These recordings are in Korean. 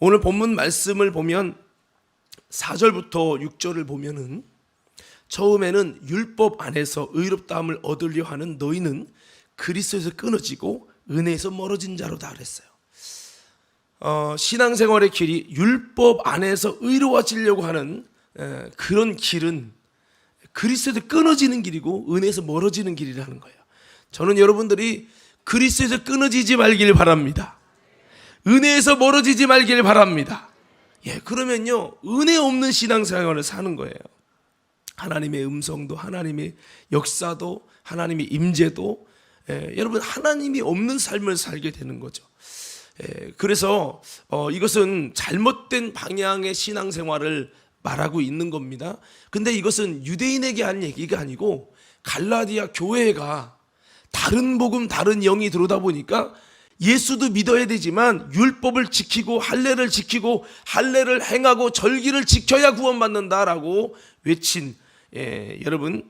오늘 본문 말씀을 보면 4절부터 6절을 보면은 처음에는 율법 안에서 의롭다함을 얻으려 하는 너희는 그리스도에서 끊어지고 은혜에서 멀어진 자로다 그랬어요. 신앙생활의 길이 율법 안에서 의로워지려고 하는 그런 길은 그리스도에서 끊어지는 길이고 은혜에서 멀어지는 길이라는 거예요. 저는 여러분들이 그리스도에서 끊어지지 말길 바랍니다. 은혜에서 멀어지지 말길 바랍니다. 그러면요 은혜 없는 신앙생활을 사는 거예요. 하나님의 음성도, 하나님의 역사도, 하나님의 임재도, 여러분 하나님이 없는 삶을 살게 되는 거죠. 그래서 이것은 잘못된 방향의 신앙생활을 말하고 있는 겁니다. 근데 이것은 유대인에게 한 얘기가 아니고 갈라디아 교회가 다른 복음, 다른 영이 들어오다 보니까 예수도 믿어야 되지만 율법을 지키고 할례를 지키고 할례를 행하고 절기를 지켜야 구원받는다라고 외친 여러분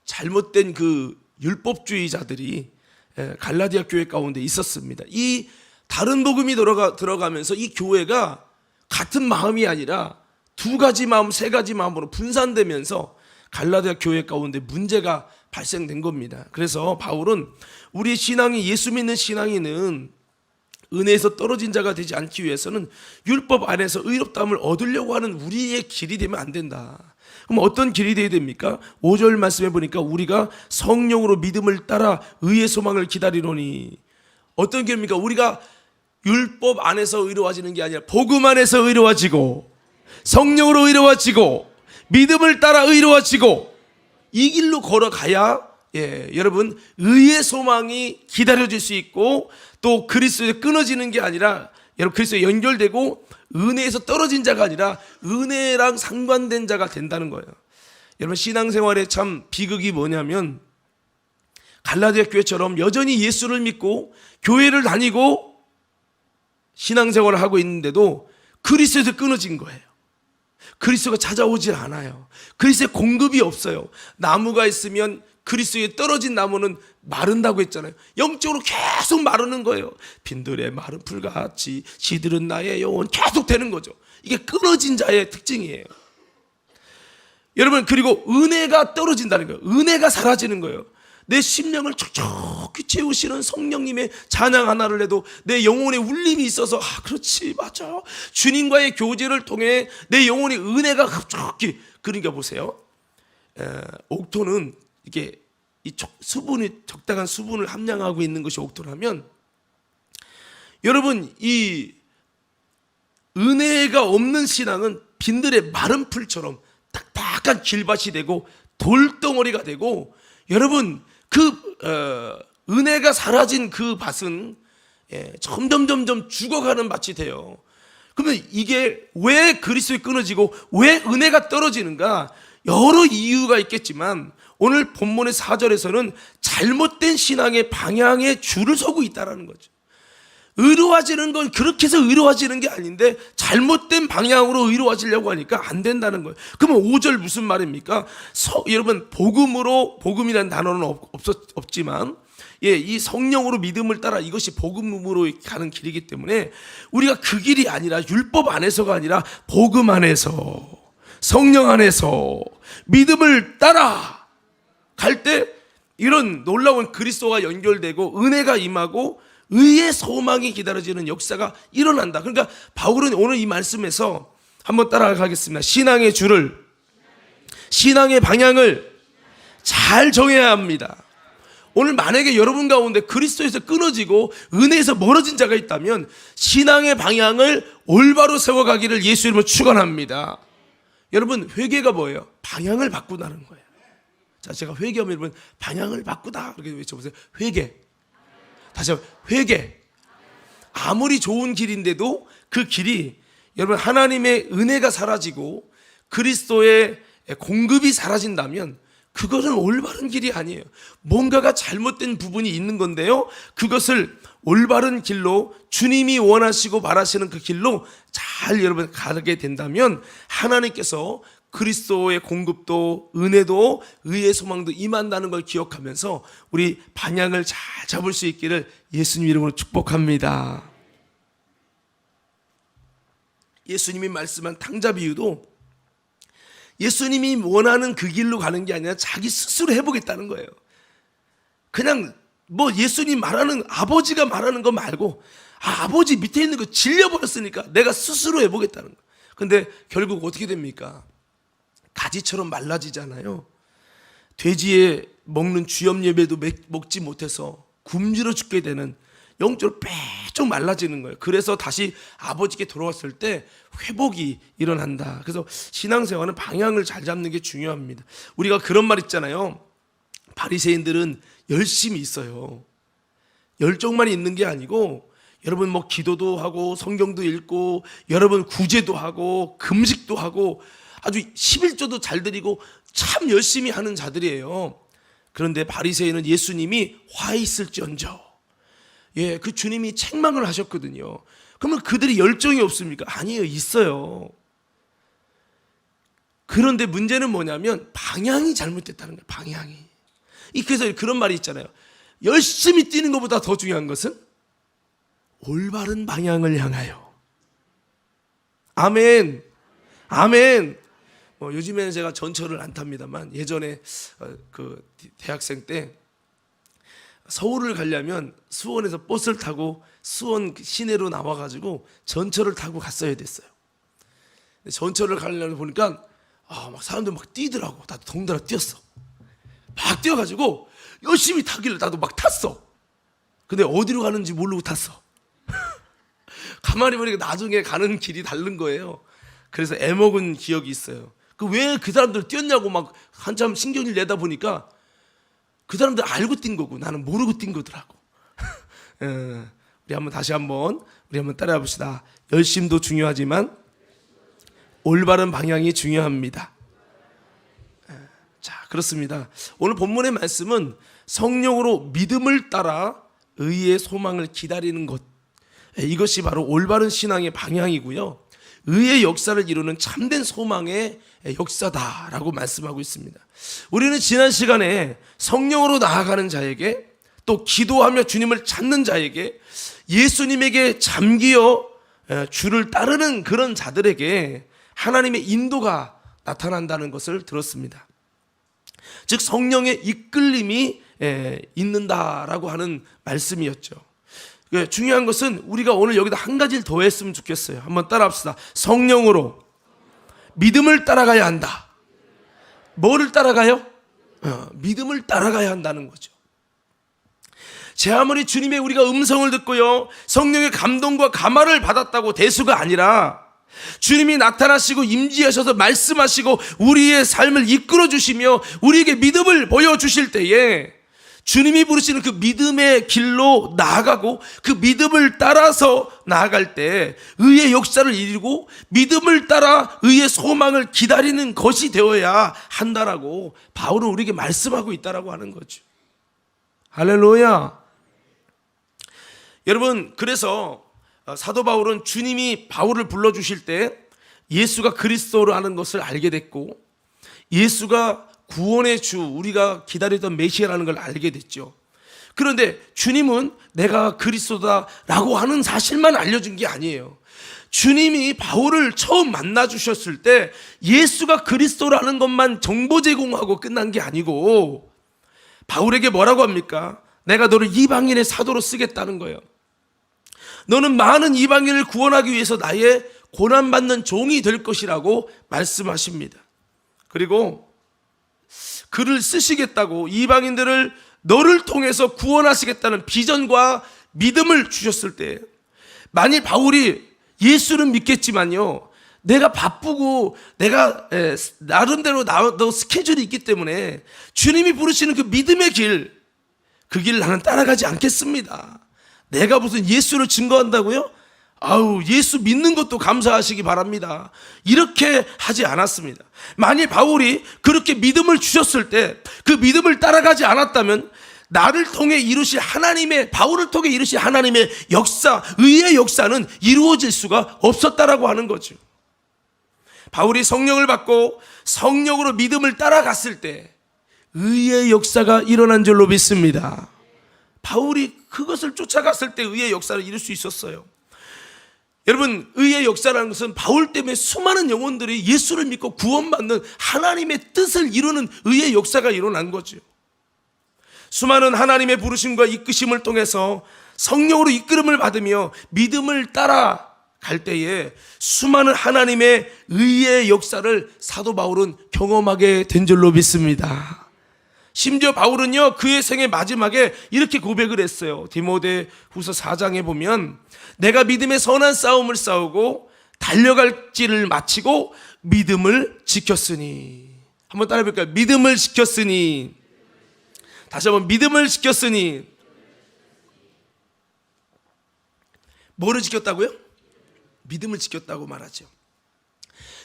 잘못된 그 율법주의자들이 갈라디아 교회 가운데 있었습니다. 이 다른 복음이 들어가면서 이 교회가 같은 마음이 아니라 두 가지 마음, 세 가지 마음으로 분산되면서 갈라디아 교회 가운데 문제가 발생된 겁니다. 그래서 바울은 우리 신앙이 예수 믿는 신앙인은 은혜에서 떨어진 자가 되지 않기 위해서는 율법 안에서 의롭다함을 얻으려고 하는 우리의 길이 되면 안 된다. 그럼 어떤 길이 되어야 됩니까? 5절 말씀해 보니까 우리가 성령으로 믿음을 따라 의의 소망을 기다리노니 어떤 길입니까? 우리가 율법 안에서 의로워지는 게 아니라 복음 안에서 의로워지고 성령으로 의로워지고 믿음을 따라 의로워지고 이 길로 걸어가야 여러분 의의 소망이 기다려질 수 있고 또 그리스도에 끊어지는 게 아니라 여러분 그리스도에 연결되고 은혜에서 떨어진 자가 아니라 은혜랑 상관된 자가 된다는 거예요. 여러분 신앙생활의 참 비극이 뭐냐면 갈라디아 교회처럼 여전히 예수를 믿고 교회를 다니고 신앙생활을 하고 있는데도 그리스도에서 끊어진 거예요. 그리스도가 찾아오질 않아요. 그리스도의 공급이 없어요. 나무가 있으면 그리스도에 떨어진 나무는 마른다고 했잖아요. 영적으로 계속 마르는 거예요. 빈들에 마른 풀같이 시들은 나의 영혼 계속 되는 거죠. 이게 끊어진 자의 특징이에요. 여러분 그리고 은혜가 떨어진다는 거예요. 은혜가 사라지는 거예요. 내 심령을 촉촉히 채우시는 성령님의 찬양 하나를 해도 내 영혼에 울림이 있어서 그렇지 맞아 주님과의 교제를 통해 내 영혼의 은혜가 흡족히 그러니까 보세요. 옥토는 이게 이 수분이 적당한 수분을 함량하고 있는 것이 옥토라면 여러분 이 은혜가 없는 신앙은 빈들의 마른 풀처럼 딱딱한 길밭이 되고 돌덩어리가 되고 여러분 은혜가 사라진 그 밭은 점점 죽어가는 밭이 돼요. 그러면 이게 왜 그리스도에 끊어지고 왜 은혜가 떨어지는가? 여러 이유가 있겠지만 오늘 본문의 4절에서는 잘못된 신앙의 방향에 줄을 서고 있다는 거죠. 의로워지는 건 그렇게 해서 의로워지는 게 아닌데 잘못된 방향으로 의로워지려고 하니까 안 된다는 거예요. 그러면 5절 무슨 말입니까? 여러분 복음이라는 단어는 없지만 이 성령으로 믿음을 따라 이것이 복음으로 가는 길이기 때문에 우리가 그 길이 아니라 율법 안에서가 아니라 복음 안에서 성령 안에서 믿음을 따라 갈 때 이런 놀라운 그리스도와 연결되고 은혜가 임하고 의의 소망이 기다려지는 역사가 일어난다. 그러니까 바울은 오늘 이 말씀에서 한번 따라가겠습니다. 신앙의 줄을, 신앙의 방향을 잘 정해야 합니다. 오늘 만약에 여러분 가운데 그리스도에서 끊어지고 은혜에서 멀어진 자가 있다면 신앙의 방향을 올바로 세워가기를 예수 이름으로 축원합니다. 여러분 회개가 뭐예요? 방향을 바꾸다는 거예요. 자, 제가 회개하면 여러분 방향을 바꾸다 이렇게 외쳐보세요. 회개. 다시 한번 회개. 아무리 좋은 길인데도 그 길이 여러분 하나님의 은혜가 사라지고 그리스도의 공급이 사라진다면 그것은 올바른 길이 아니에요. 뭔가가 잘못된 부분이 있는 건데요, 그것을 올바른 길로 주님이 원하시고 바라시는 그 길로 잘 여러분 가게 된다면 하나님께서 그리스도의 공급도 은혜도 의의 소망도 임한다는 걸 기억하면서 우리 방향을 잘 잡을 수 있기를 예수님 이름으로 축복합니다. 예수님이 말씀한 탕자 비유도 예수님이 원하는 그 길로 가는 게 아니라 자기 스스로 해보겠다는 거예요. 그냥 뭐 예수님 말하는, 아버지가 말하는 거 말고 아버지 밑에 있는 거 질려버렸으니까 내가 스스로 해보겠다는 거예요. 근데 결국 어떻게 됩니까? 가지처럼 말라지잖아요. 돼지에 먹는 주염 예배도 먹지 못해서 굶주려 죽게 되는, 영적으로 빼쭉 말라지는 거예요. 그래서 다시 아버지께 돌아왔을 때 회복이 일어난다. 그래서 신앙생활은 방향을 잘 잡는 게 중요합니다. 우리가 그런 말 있잖아요. 바리새인들은 열심히 있어요. 열정만 있는 게 아니고, 여러분 뭐 기도도 하고 성경도 읽고, 여러분 구제도 하고 금식도 하고 아주 11조도 잘 드리고 참 열심히 하는 자들이에요. 그런데 바리새인은 예수님이 화 있을지언정, 그 주님이 책망을 하셨거든요. 그러면 그들이 열정이 없습니까? 아니에요, 있어요. 그런데 문제는 뭐냐면 방향이 잘못됐다는 거예요. 방향이. 그래서 그런 말이 있잖아요. 열심히 뛰는 것보다 더 중요한 것은 올바른 방향을 향하여. 아멘. 아멘. 요즘에는 제가 전철을 안 탑니다만, 예전에 그 대학생 때 서울을 가려면 수원에서 버스를 타고 수원 시내로 나와가지고 전철을 타고 갔어야 됐어요. 전철을 가려고 보니까 막 사람들 막 뛰더라고. 나도 덩달아 뛰었어. 막 뛰어가지고 열심히 타길래 나도 막 탔어. 근데 어디로 가는지 모르고 탔어. 가만히 보니까 나중에 가는 길이 다른 거예요. 그래서 애먹은 기억이 있어요. 왜 그 사람들 뛰었냐고 막 한참 신경을 내다 보니까 그 사람들 알고 뛴 거고 나는 모르고 뛴 거더라고. 우리 다시 한번 따라해 봅시다. 열심도 중요하지만 올바른 방향이 중요합니다. 자, 그렇습니다. 오늘 본문의 말씀은 성령으로 믿음을 따라 의의 소망을 기다리는 것, 이것이 바로 올바른 신앙의 방향이고요, 의의 역사를 이루는 참된 소망의 역사다라고 말씀하고 있습니다. 우리는 지난 시간에 성령으로 나아가는 자에게, 또 기도하며 주님을 찾는 자에게, 예수님에게 잠기어 주를 따르는 그런 자들에게 하나님의 인도가 나타난다는 것을 들었습니다. 즉 성령의 이끌림이 있는다라고 하는 말씀이었죠. 중요한 것은 우리가 오늘 여기다 한 가지를 더 했으면 좋겠어요. 한번 따라합시다. 성령으로 믿음을 따라가야 한다. 뭐를 따라가요? 믿음을 따라가야 한다는 거죠. 제 아무리 주님의 우리가 음성을 듣고요, 성령의 감동과 감화를 받았다고 대수가 아니라, 주님이 나타나시고 임재하셔서 말씀하시고 우리의 삶을 이끌어 주시며 우리에게 믿음을 보여주실 때에 주님이 부르시는 그 믿음의 길로 나아가고 그 믿음을 따라서 나아갈 때 의의 역사를 이루고 믿음을 따라 의의 소망을 기다리는 것이 되어야 한다라고 바울은 우리에게 말씀하고 있다라고 하는 거죠. 할렐루야. 여러분, 그래서 사도 바울은 주님이 바울을 불러주실 때 예수가 그리스도라는 것을 알게 됐고, 예수가 구원의 주, 우리가 기다리던 메시아라는 걸 알게 됐죠. 그런데 주님은 내가 그리스도다라고 하는 사실만 알려준 게 아니에요. 주님이 바울을 처음 만나 주셨을 때 예수가 그리스도라는 것만 정보 제공하고 끝난 게 아니고, 바울에게 뭐라고 합니까? 내가 너를 이방인의 사도로 쓰겠다는 거예요. 너는 많은 이방인을 구원하기 위해서 나의 고난받는 종이 될 것이라고 말씀하십니다. 그리고 그를 쓰시겠다고, 이방인들을 너를 통해서 구원하시겠다는 비전과 믿음을 주셨을 때, 만일 바울이 예수는 믿겠지만요, 내가 바쁘고 내가 나름대로 나도 스케줄이 있기 때문에 주님이 부르시는 그 믿음의 길, 그 길을 나는 따라가지 않겠습니다. 내가 무슨 예수를 증거한다고요? 예수 믿는 것도 감사하시기 바랍니다. 이렇게 하지 않았습니다. 만일 바울이 그렇게 믿음을 주셨을 때 그 믿음을 따라가지 않았다면 나를 통해 이루실 하나님의, 바울을 통해 이루실 하나님의 역사, 의의 역사는 이루어질 수가 없었다라고 하는 거죠. 바울이 성령을 받고 성령으로 믿음을 따라갔을 때 의의 역사가 일어난 줄로 믿습니다. 바울이 그것을 쫓아갔을 때 의의 역사를 이룰 수 있었어요. 여러분, 의의 역사라는 것은 바울 때문에 수많은 영혼들이 예수를 믿고 구원받는 하나님의 뜻을 이루는 의의 역사가 일어난 거죠. 수많은 하나님의 부르심과 이끄심을 통해서 성령으로 이끌음을 받으며 믿음을 따라갈 때에 수많은 하나님의 의의 역사를 사도 바울은 경험하게 된 줄로 믿습니다. 심지어 바울은요, 그의 생의 마지막에 이렇게 고백을 했어요. 디모데후서 4장에 보면 내가 믿음의 선한 싸움을 싸우고 달려갈 길을 마치고 믿음을 지켰으니. 한번 따라해 볼까요? 믿음을 지켰으니. 다시 한번, 믿음을 지켰으니. 뭐를 지켰다고요? 믿음을 지켰다고 말하죠.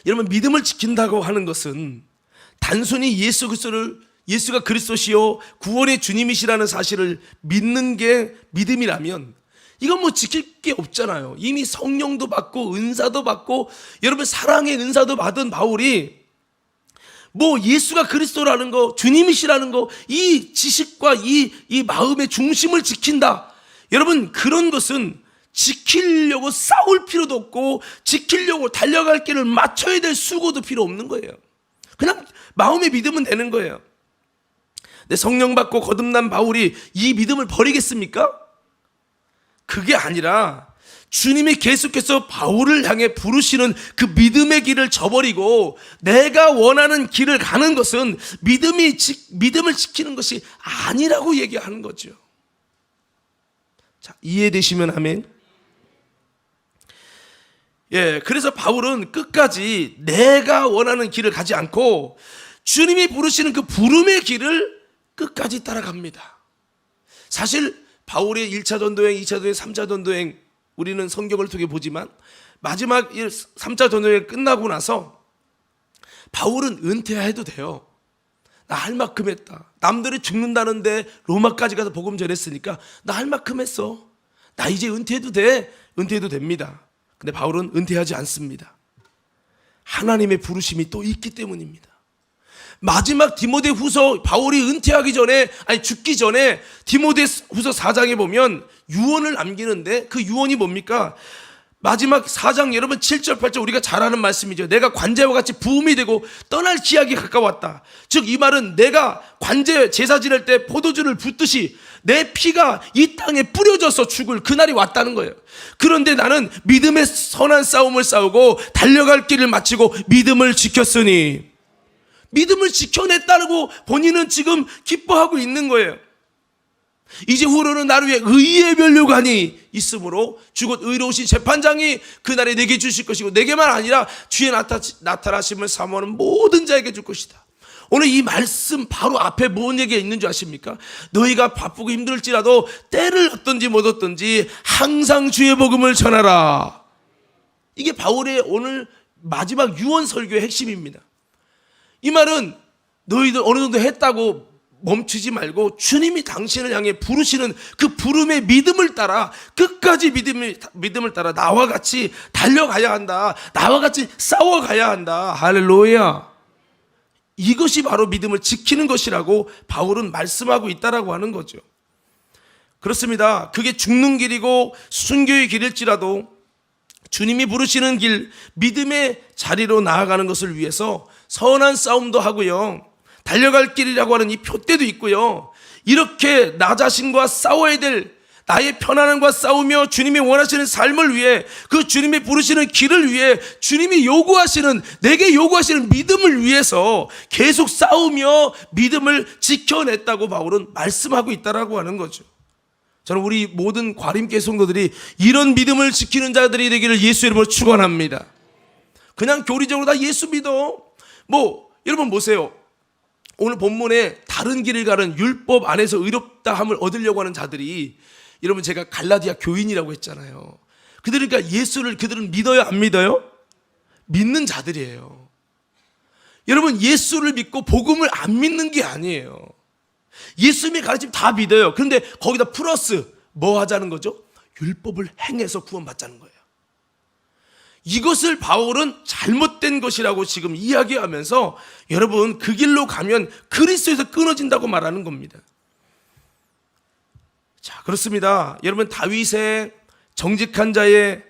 여러분, 믿음을 지킨다고 하는 것은 단순히 예수가 그리스도시요 구원의 주님이시라는 사실을 믿는 게 믿음이라면 이건 뭐 지킬 게 없잖아요. 이미 성령도 받고 은사도 받고 여러분 사랑의 은사도 받은 바울이 뭐 예수가 그리스도라는 거, 주님이시라는 거, 이 지식과 이 마음의 중심을 지킨다. 여러분, 그런 것은 지키려고 싸울 필요도 없고 지키려고 달려갈 길을 맞춰야 될 수고도 필요 없는 거예요. 그냥 마음의 믿으면 되는 거예요. 내 성령 받고 거듭난 바울이 이 믿음을 버리겠습니까? 그게 아니라 주님이 계속해서 바울을 향해 부르시는 그 믿음의 길을 저버리고 내가 원하는 길을 가는 것은 믿음을 지키는 것이 아니라고 얘기하는 거죠. 자, 이해되시면 아멘. 그래서 바울은 끝까지 내가 원하는 길을 가지 않고 주님이 부르시는 그 부름의 길을 끝까지 따라갑니다. 사실 바울의 1차 전도행, 2차 전도행, 3차 전도행 우리는 성경을 통해 보지만 마지막 3차 전도행 끝나고 나서 바울은 은퇴해도 돼요. 나 할 만큼 했다. 남들이 죽는다는데 로마까지 가서 복음 전했으니까 나 할 만큼 했어. 나 이제 은퇴해도 돼. 은퇴해도 됩니다. 근데 바울은 은퇴하지 않습니다. 하나님의 부르심이 또 있기 때문입니다. 마지막 디모데후서 바울이 은퇴하기 전에 죽기 전에 디모데후서 4장에 보면 유언을 남기는데 그 유언이 뭡니까? 마지막 4장 여러분 7절 8절 우리가 잘 아는 말씀이죠. 내가 관제와 같이 부음이 되고 떠날 기약이 가까웠다. 즉 이 말은 내가 관제 제사 지낼 때 포도주를 붓듯이 내 피가 이 땅에 뿌려져서 죽을 그날이 왔다는 거예요. 그런데 나는 믿음의 선한 싸움을 싸우고 달려갈 길을 마치고 믿음을 지켰으니. 믿음을 지켜냈다고 본인은 지금 기뻐하고 있는 거예요. 이제 후로는 나를 위해 의의 면류관이 있으므로 주곧 의로우신 재판장이 그날에 내게 주실 것이고 내게만 아니라 주의 나타나심을 사모하는 모든 자에게 줄 것이다. 오늘 이 말씀 바로 앞에 뭔 얘기가 있는 줄 아십니까? 너희가 바쁘고 힘들지라도 때를 얻든지 못 얻든지 항상 주의 복음을 전하라. 이게 바울의 오늘 마지막 유언 설교의 핵심입니다. 이 말은 너희들 어느 정도 했다고 멈추지 말고 주님이 당신을 향해 부르시는 그 부름의 믿음을 따라 끝까지 믿음을 따라 나와 같이 달려가야 한다. 나와 같이 싸워가야 한다. 할렐루야. 이것이 바로 믿음을 지키는 것이라고 바울은 말씀하고 있다라고 하는 거죠. 그렇습니다. 그게 죽는 길이고 순교의 길일지라도 주님이 부르시는 길, 믿음의 자리로 나아가는 것을 위해서 선한 싸움도 하고요. 달려갈 길이라고 하는 이 표대도 있고요. 이렇게 나 자신과 싸워야 될 나의 편안함과 싸우며 주님이 원하시는 삶을 위해 그 주님이 부르시는 길을 위해 주님이 내게 요구하시는 믿음을 위해서 계속 싸우며 믿음을 지켜냈다고 바울은 말씀하고 있다라고 하는 거죠. 저는 우리 모든 과림교회 성도들이 이런 믿음을 지키는 자들이 되기를 예수 이름으로 축원합니다. 그냥 교리적으로 다 예수 믿어. 여러분 보세요. 오늘 본문에 다른 길을 가는 율법 안에서 의롭다함을 얻으려고 하는 자들이 여러분 제가 갈라디아 교인이라고 했잖아요. 그러니까 예수를 그들은 믿어요, 안 믿어요? 믿는 자들이에요. 여러분 예수를 믿고 복음을 안 믿는 게 아니에요. 예수님의 가르침 다 믿어요. 그런데 거기다 플러스 뭐 하자는 거죠? 율법을 행해서 구원받자는 거예요. 이것을 바울은 잘못된 것이라고 지금 이야기하면서 여러분 그 길로 가면 그리스도에서 끊어진다고 말하는 겁니다. 자, 그렇습니다. 여러분 다윗의 정직한 자의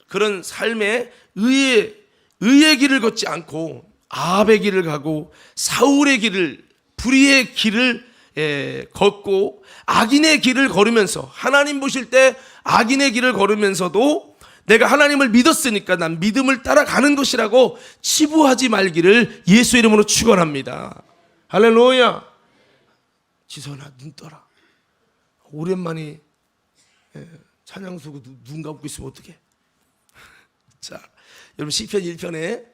그런 삶의 의의 길을 걷지 않고 아합의 길을 가고 사울의 길을, 불의의 길을 걷고 악인의 길을 걸으면서, 하나님 보실 때 악인의 길을 걸으면서도 내가 하나님을 믿었으니까 난 믿음을 따라가는 것이라고 치부하지 말기를 예수 이름으로 축원합니다. 할렐루야. 지선아, 눈 떠라. 오랜만에 찬양 쓰고 눈 감고 있으면 어떡해. 자, 여러분 시편 1편에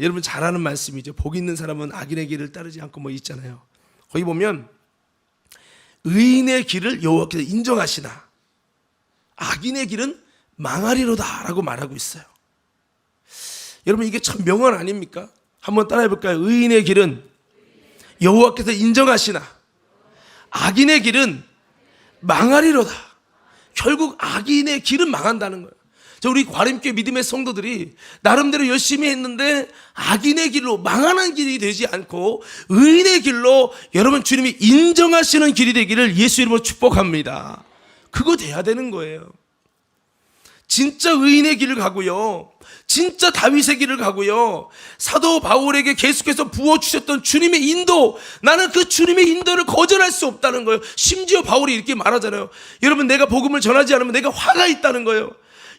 여러분 잘 아는 말씀이죠. 복 있는 사람은 악인의 길을 따르지 않고 뭐 있잖아요. 거기 보면 의인의 길을 여호와께서 인정하시나 악인의 길은 망하리로다 라고 말하고 있어요. 여러분 이게 참 명언 아닙니까? 한번 따라해 볼까요? 의인의 길은 여호와께서 인정하시나 악인의 길은 망하리로다. 결국 악인의 길은 망한다는 거예요. 우리 과림교회 믿음의 성도들이 나름대로 열심히 했는데 악인의 길로, 망하는 길이 되지 않고 의인의 길로 여러분 주님이 인정하시는 길이 되기를 예수 이름으로 축복합니다. 그거 돼야 되는 거예요. 진짜 의인의 길을 가고요, 진짜 다윗의 길을 가고요, 사도 바울에게 계속해서 부어주셨던 주님의 인도, 나는 그 주님의 인도를 거절할 수 없다는 거예요. 심지어 바울이 이렇게 말하잖아요. 여러분 내가 복음을 전하지 않으면 내가 화가 있다는 거예요.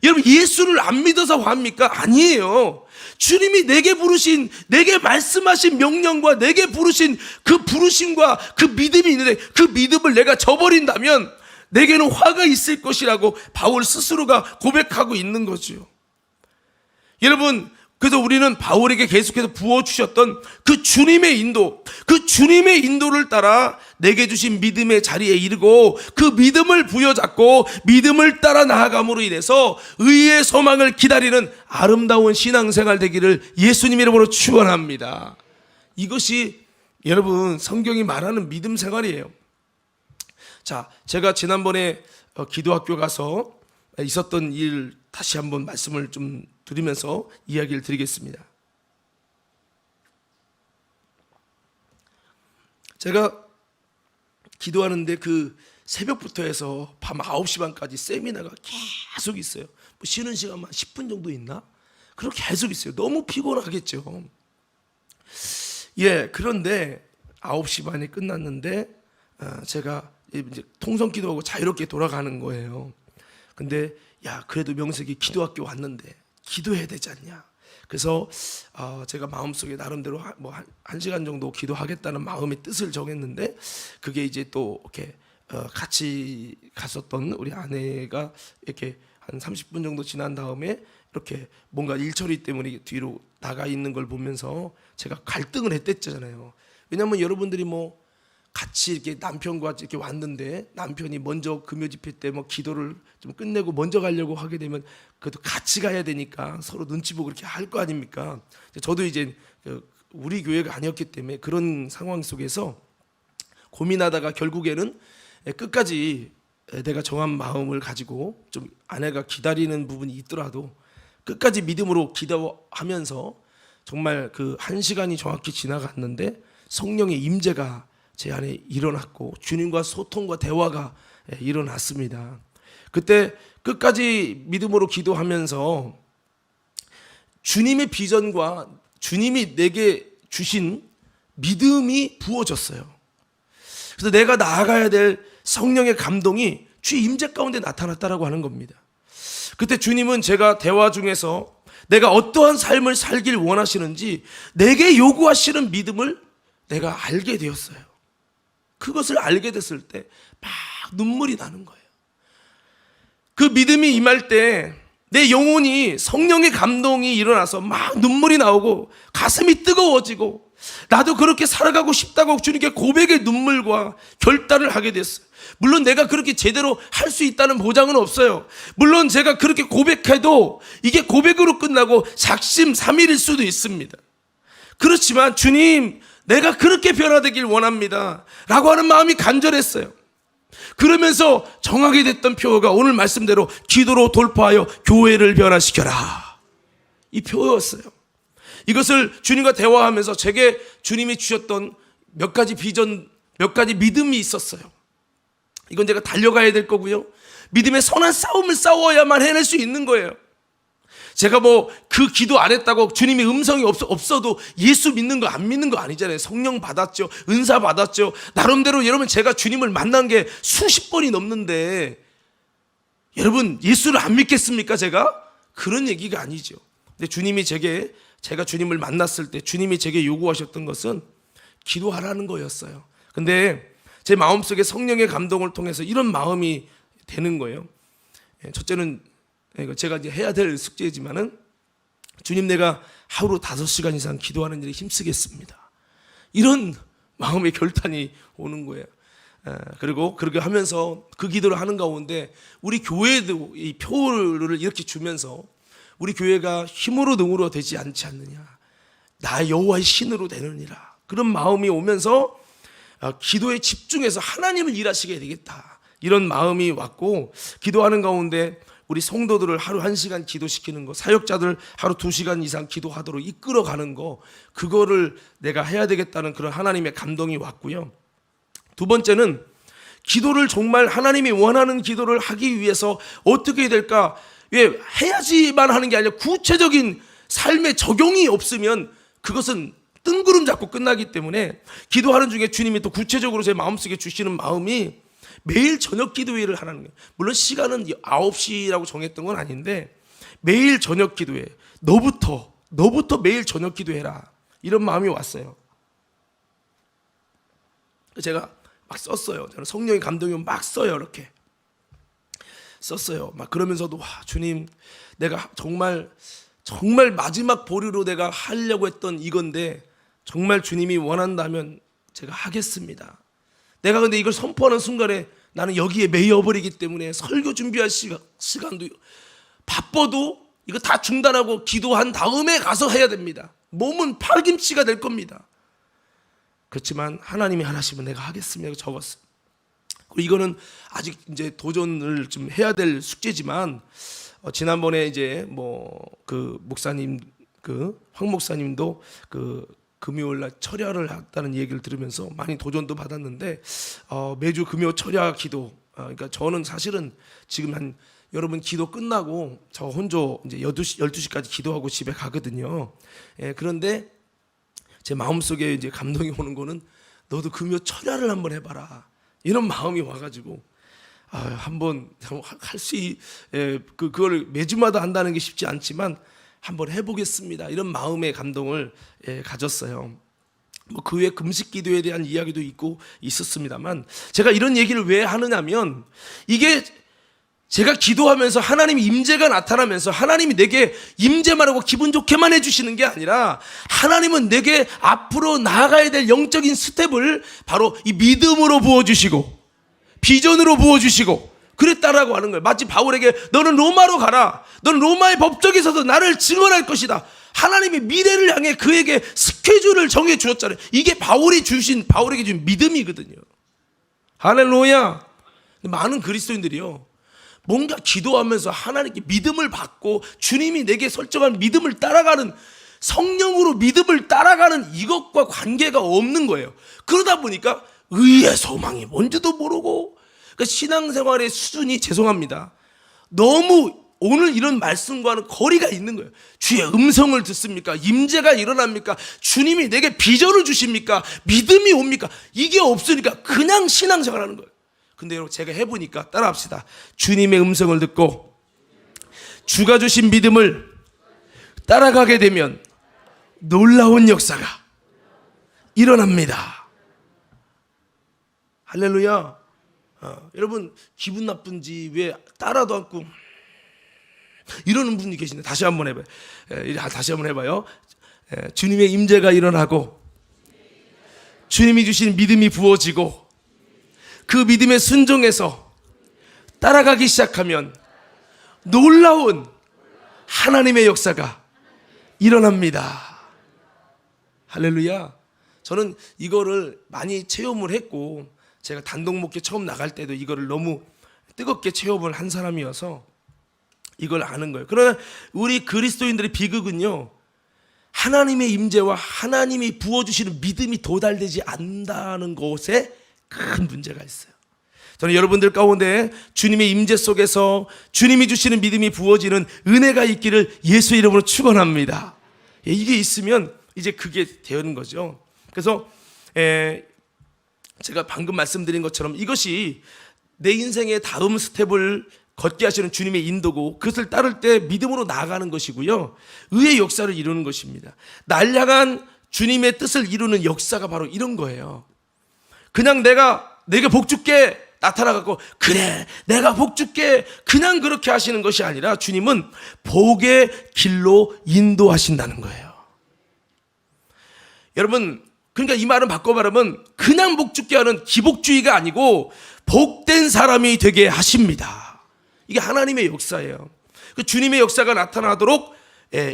여러분 예수를 안 믿어서 화합니까? 아니에요. 주님이 내게 부르신, 내게 말씀하신 명령과 내게 부르신 그 부르심과 그 믿음이 있는데 그 믿음을 내가 저버린다면 내게는 화가 있을 것이라고 바울 스스로가 고백하고 있는 거죠. 여러분, 그래서 우리는 바울에게 계속해서 부어주셨던 그 주님의 인도, 그 주님의 인도를 따라 내게 주신 믿음의 자리에 이르고 그 믿음을 부여잡고 믿음을 따라 나아감으로 인해서 의의 소망을 기다리는 아름다운 신앙생활 되기를 예수님 이름으로 축원합니다. 이것이 여러분 성경이 말하는 믿음 생활이에요. 자, 제가 지난번에 기도학교 가서 있었던 일 다시 한번 말씀을 좀 드리면서 이야기를 드리겠습니다. 제가 기도하는데 그 새벽부터 해서 밤 9시 반까지 세미나가 계속 있어요. 뭐 쉬는 시간만 10분 정도 있나? 그렇게 계속 있어요. 너무 피곤하겠죠. 그런데 9시 반에 끝났는데 제가 이제 통성 기도하고 자유롭게 돌아가는 거예요. 근데 그래도 명색이 기도학교 왔는데 기도해야 되지 않냐. 그래서 제가 마음속에 나름대로 뭐 한 시간 정도 기도하겠다는 마음의 뜻을 정했는데 그게 이제 또 이렇게 같이 갔었던 우리 아내가 이렇게 한 30분 정도 지난 다음에 이렇게 뭔가 일 처리 때문에 뒤로 나가 있는 걸 보면서 제가 갈등을 했댔잖아요. 왜냐하면 여러분들이 뭐 같이 이렇게 남편과 이렇게 왔는데 남편이 먼저 금요 집회 때 뭐 기도를 좀 끝내고 먼저 가려고 하게 되면 그래도 같이 가야 되니까 서로 눈치 보고 그렇게 할 거 아닙니까? 저도 이제 우리 교회가 아니었기 때문에 그런 상황 속에서 고민하다가 결국에는 끝까지 내가 정한 마음을 가지고 좀 아내가 기다리는 부분이 있더라도 끝까지 믿음으로 기도하면서 정말 그 1시간이 정확히 지나갔는데 성령의 임재가 제 안에 일어났고 주님과 소통과 대화가 일어났습니다. 그때 끝까지 믿음으로 기도하면서 주님의 비전과 주님이 내게 주신 믿음이 부어졌어요. 그래서 내가 나아가야 될 성령의 감동이 주의 임재 가운데 나타났다라고 하는 겁니다. 그때 주님은 제가 대화 중에서 내가 어떠한 삶을 살길 원하시는지 내게 요구하시는 믿음을 내가 알게 되었어요. 그것을 알게 됐을 때 막 눈물이 나는 거예요. 그 믿음이 임할 때 내 영혼이 성령의 감동이 일어나서 막 눈물이 나오고 가슴이 뜨거워지고 나도 그렇게 살아가고 싶다고 주님께 고백의 눈물과 결단을 하게 됐어요. 물론 내가 그렇게 제대로 할 수 있다는 보장은 없어요. 물론 제가 그렇게 고백해도 이게 고백으로 끝나고 작심삼일일 수도 있습니다. 그렇지만 주님, 내가 그렇게 변화되길 원합니다 라고 하는 마음이 간절했어요. 그러면서 정하게 됐던 표어가 오늘 말씀대로 기도로 돌파하여 교회를 변화시켜라, 이 표어였어요. 이것을 주님과 대화하면서 제게 주님이 주셨던 몇 가지 비전, 몇 가지 믿음이 있었어요. 이건 제가 달려가야 될 거고요, 믿음의 선한 싸움을 싸워야만 해낼 수 있는 거예요. 제가 그 기도 안 했다고 주님의 음성이 없어도 예수 믿는 거 안 믿는 거 아니잖아요. 성령 받았죠. 은사 받았죠. 나름대로 여러분 제가 주님을 만난 게 수십 번이 넘는데 여러분 예수를 안 믿겠습니까 제가? 그런 얘기가 아니죠. 근데 주님이 제가 주님을 만났을 때 주님이 제게 요구하셨던 것은 기도하라는 거였어요. 근데 제 마음속에 성령의 감동을 통해서 이런 마음이 되는 거예요. 첫째는 제가 이제 해야 될 숙제이지만은 주님 내가 하루 5시간 이상 기도하는 일에 힘쓰겠습니다. 이런 마음의 결단이 오는 거예요. 그리고 그렇게 하면서 그 기도를 하는 가운데 우리 교회도 이 표를 이렇게 주면서 우리 교회가 힘으로 능으로 되지 않지 않느냐, 나 여호와의 신으로 되느니라, 그런 마음이 오면서 기도에 집중해서 하나님을 일하시게 되겠다, 이런 마음이 왔고, 기도하는 가운데 우리 성도들을 하루 1시간 기도시키는 거, 사역자들 하루 2시간 이상 기도하도록 이끌어가는 거, 그거를 내가 해야 되겠다는 그런 하나님의 감동이 왔고요. 두 번째는 기도를 정말 하나님이 원하는 기도를 하기 위해서 어떻게 해야 될까? 왜 해야지만 하는 게 아니라 구체적인 삶의 적용이 없으면 그것은 뜬구름 잡고 끝나기 때문에 기도하는 중에 주님이 또 구체적으로 제 마음속에 주시는 마음이 매일 저녁 기도회를 하라는 거예요. 물론 시간은 9시라고 정했던 건 아닌데 매일 저녁 기도회, 너부터 매일 저녁 기도해라, 이런 마음이 왔어요. 제가 막 썼어요. 저는 성령의 감동이 막 써요. 이렇게 썼어요. 막 그러면서도 와, 주님, 내가 정말 마지막 보류로 내가 하려고 했던 이건데 정말 주님이 원한다면 제가 하겠습니다. 내가 근데 이걸 선포하는 순간에 나는 여기에 매여버리기 때문에 설교 준비할 시간도 바빠도 이거 다 중단하고 기도한 다음에 가서 해야 됩니다. 몸은 파김치가 될 겁니다. 그렇지만 하나님이 하나시면 내가 하겠습니다. 적었어요. 그리고 이거는 아직 이제 도전을 좀 해야 될 숙제지만 지난번에 이제 그 목사님, 황 목사님도 금요일 날 철야를 했다는 얘기를 들으면서 많이 도전도 받았는데 매주 금요 철야 기도, 그러니까 저는 사실은 지금 여러분 기도 끝나고 저 혼자 이제 12시까지 기도하고 집에 가거든요. 그런데 제 마음속에 이제 감동이 오는 거는 너도 금요 철야를 한번 해봐라, 이런 마음이 와가지고 한번 할 수 그걸 매주마다 한다는 게 쉽지 않지만 한번 해보겠습니다, 이런 마음의 감동을 가졌어요. 그 외에 금식 기도에 대한 이야기도 있었습니다만 제가 이런 얘기를 왜 하느냐면 이게 제가 기도하면서 하나님의 임재가 나타나면서 하나님이 내게 임재만 하고 기분 좋게만 해주시는 게 아니라 하나님은 내게 앞으로 나아가야 될 영적인 스텝을 바로 이 믿음으로 부어주시고 비전으로 부어주시고 그랬다라고 하는 거예요. 마치 바울에게 너는 로마로 가라, 너는 로마의 법정에서도 나를 증언할 것이다, 하나님이 미래를 향해 그에게 스케줄을 정해 주었잖아요. 이게 바울에게 주신 믿음이거든요. 할렐루야. 많은 그리스도인들이요, 뭔가 기도하면서 하나님께 믿음을 받고 주님이 내게 설정한 믿음을 따라가는, 성령으로 믿음을 따라가는 이것과 관계가 없는 거예요. 그러다 보니까 의의 소망이 뭔지도 모르고, 그러니까 신앙생활의 수준이, 죄송합니다, 너무 오늘 이런 말씀과는 거리가 있는 거예요. 주의 음성을 듣습니까? 임재가 일어납니까? 주님이 내게 비전을 주십니까? 믿음이 옵니까? 이게 없으니까 그냥 신앙생활하는 거예요. 근데 여러분 제가 해보니까 따라합시다. 주님의 음성을 듣고 주가 주신 믿음을 따라가게 되면 놀라운 역사가 일어납니다. 할렐루야. 여러분 기분 나쁜지 왜 따라도 않고 이러는 분이 계신데 다시 한번 해봐요. 주님의 임재가 일어나고 주님이 주신 믿음이 부어지고 그 믿음에 순종해서 따라가기 시작하면 놀라운 하나님의 역사가 일어납니다. 할렐루야. 저는 이거를 많이 체험을 했고 제가 단독 목회 처음 나갈 때도 이거를 너무 뜨겁게 체험을 한 사람이어서 이걸 아는 거예요. 그러나 우리 그리스도인들의 비극은요, 하나님의 임재와 하나님이 부어주시는 믿음이 도달되지 않는다는 것에 큰 문제가 있어요. 저는 여러분들 가운데 주님의 임재 속에서 주님이 주시는 믿음이 부어지는 은혜가 있기를 예수 이름으로 축원합니다. 이게 있으면 이제 그게 되는 거죠. 그래서 제가 방금 말씀드린 것처럼 이것이 내 인생의 다음 스텝을 걷게 하시는 주님의 인도고, 그것을 따를 때 믿음으로 나아가는 것이고요, 의의 역사를 이루는 것입니다. 날 향한 주님의 뜻을 이루는 역사가 바로 이런 거예요. 그냥 내가 복 줄게 나타나갖고 그래 내가 복 줄게 그냥 그렇게 하시는 것이 아니라 주님은 복의 길로 인도하신다는 거예요. 여러분, 그러니까 이 말은 바꿔 말하면 그냥 복 줄게 하는 기복주의가 아니고 복된 사람이 되게 하십니다. 이게 하나님의 역사예요. 그 주님의 역사가 나타나도록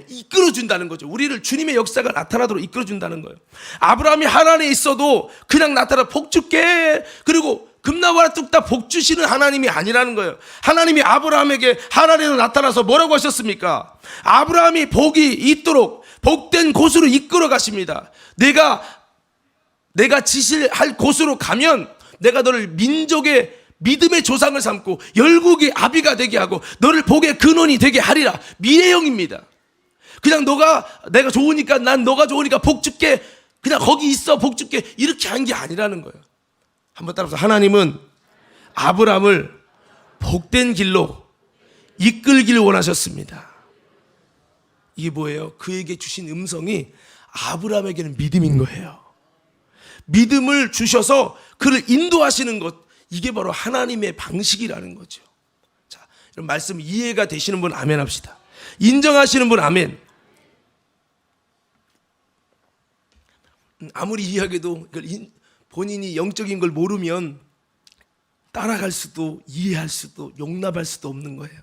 이끌어준다는 거죠. 우리를 주님의 역사가 나타나도록 이끌어준다는 거예요. 아브라함이 하나님에 있어도 그냥 나타나 복 줄게 그리고 금나와라 뚝딱 복 주시는 하나님이 아니라는 거예요. 하나님이 아브라함에게 하나님으로 나타나서 뭐라고 하셨습니까? 아브라함이 복이 있도록 복된 곳으로 이끌어 가십니다. 내가 지시할 곳으로 가면 내가 너를 민족의 믿음의 조상을 삼고 열국의 아비가 되게 하고 너를 복의 근원이 되게 하리라. 미래형입니다. 그냥 내가 좋으니까 난 너가 좋으니까 복 줄게 그냥 거기 있어 복 줄게 이렇게 한 게 아니라는 거예요. 한번 따라서 하나님은 아브라함을 복된 길로 이끌기를 원하셨습니다. 이게 뭐예요? 그에게 주신 음성이 아브라함에게는 믿음인 거예요. 믿음을 주셔서 그를 인도하시는 것, 이게 바로 하나님의 방식이라는 거죠. 자, 이런 말씀 이해가 되시는 분 아멘 합시다. 인정하시는 분 아멘. 아무리 이해하게도 본인이 영적인 걸 모르면 따라갈 수도 이해할 수도 용납할 수도 없는 거예요.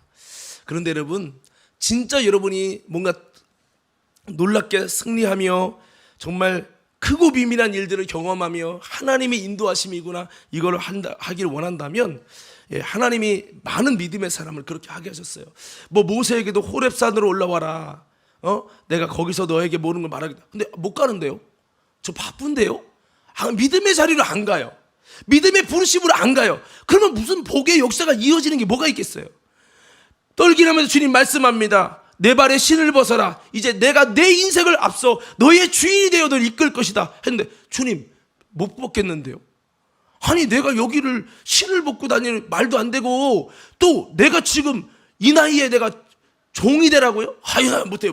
그런데 여러분, 진짜 여러분이 뭔가 놀랍게 승리하며 정말 크고 비밀한 일들을 경험하며 하나님의 인도하심이구나 이걸 하기를 원한다면 하나님이 많은 믿음의 사람을 그렇게 하게 하셨어요. 모세에게도 호렙산으로 올라와라. 내가 거기서 너에게 모르는 걸 말하겠다. 근데 못 가는데요. 저 바쁜데요. 믿음의 자리로 안 가요. 믿음의 부르심으로 안 가요. 그러면 무슨 복의 역사가 이어지는 게 뭐가 있겠어요? 떨기라면서 주님 말씀합니다. 내 발에 신을 벗어라. 이제 내가 내 인생을 앞서 너의 주인이 되어 너를 이끌 것이다 했는데 주님 못 벗겠는데요. 아니 내가 여기를 신을 벗고 다니는 말도 안 되고 또 내가 지금 이 나이에 내가 종이 되라고요? 아유 못해.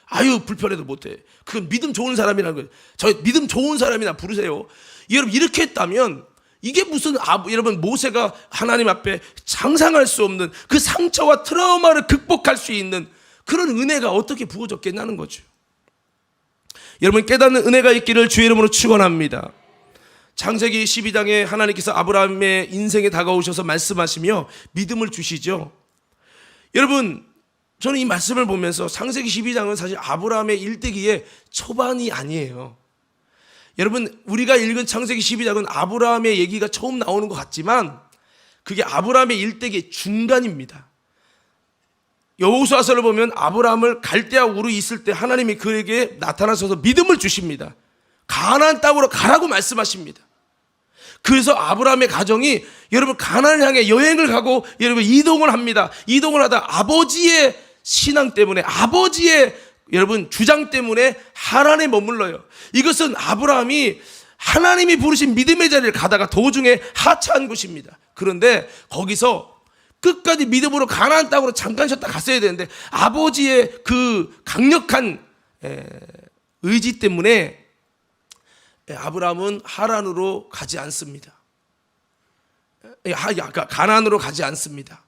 아유 불편해도 못해. 그건 믿음 좋은 사람이라는 거예요. 저 믿음 좋은 사람이나 부르세요. 여러분 이렇게 했다면 이게 무슨 여러분 모세가 하나님 앞에 상상할 수 없는 그 상처와 트라우마를 극복할 수 있는 그런 은혜가 어떻게 부어졌겠냐는 거죠. 여러분 깨닫는 은혜가 있기를 주의 이름으로 축원합니다. 창세기 12장에 하나님께서 아브라함의 인생에 다가오셔서 말씀하시며 믿음을 주시죠. 여러분 저는 이 말씀을 보면서 창세기 12장은 사실 아브라함의 일대기의 초반이 아니에요. 여러분 우리가 읽은 창세기 12장은 아브라함의 얘기가 처음 나오는 것 같지만 그게 아브라함의 일대기의 중간입니다. 여호수아서를 보면 아브라함을 갈대아 우르에 있을 때 하나님이 그에게 나타나셔서 믿음을 주십니다. 가나안 땅으로 가라고 말씀하십니다. 그래서 아브라함의 가정이 여러분 가나안을 향해 여행을 가고 여러분 이동을 합니다. 이동을 하다 아버지의 신앙 때문에 아버지의 여러분 주장 때문에 하란에 머물러요. 이것은 아브라함이 하나님이 부르신 믿음의 자리를 가다가 도중에 하차한 곳입니다. 그런데 거기서 끝까지 믿음으로 가나안 땅으로 잠깐 쉬었다 갔어야 되는데 아버지의 그 강력한 의지 때문에 아브라함은 하란으로 가지 않습니다. 가나안으로 가지 않습니다.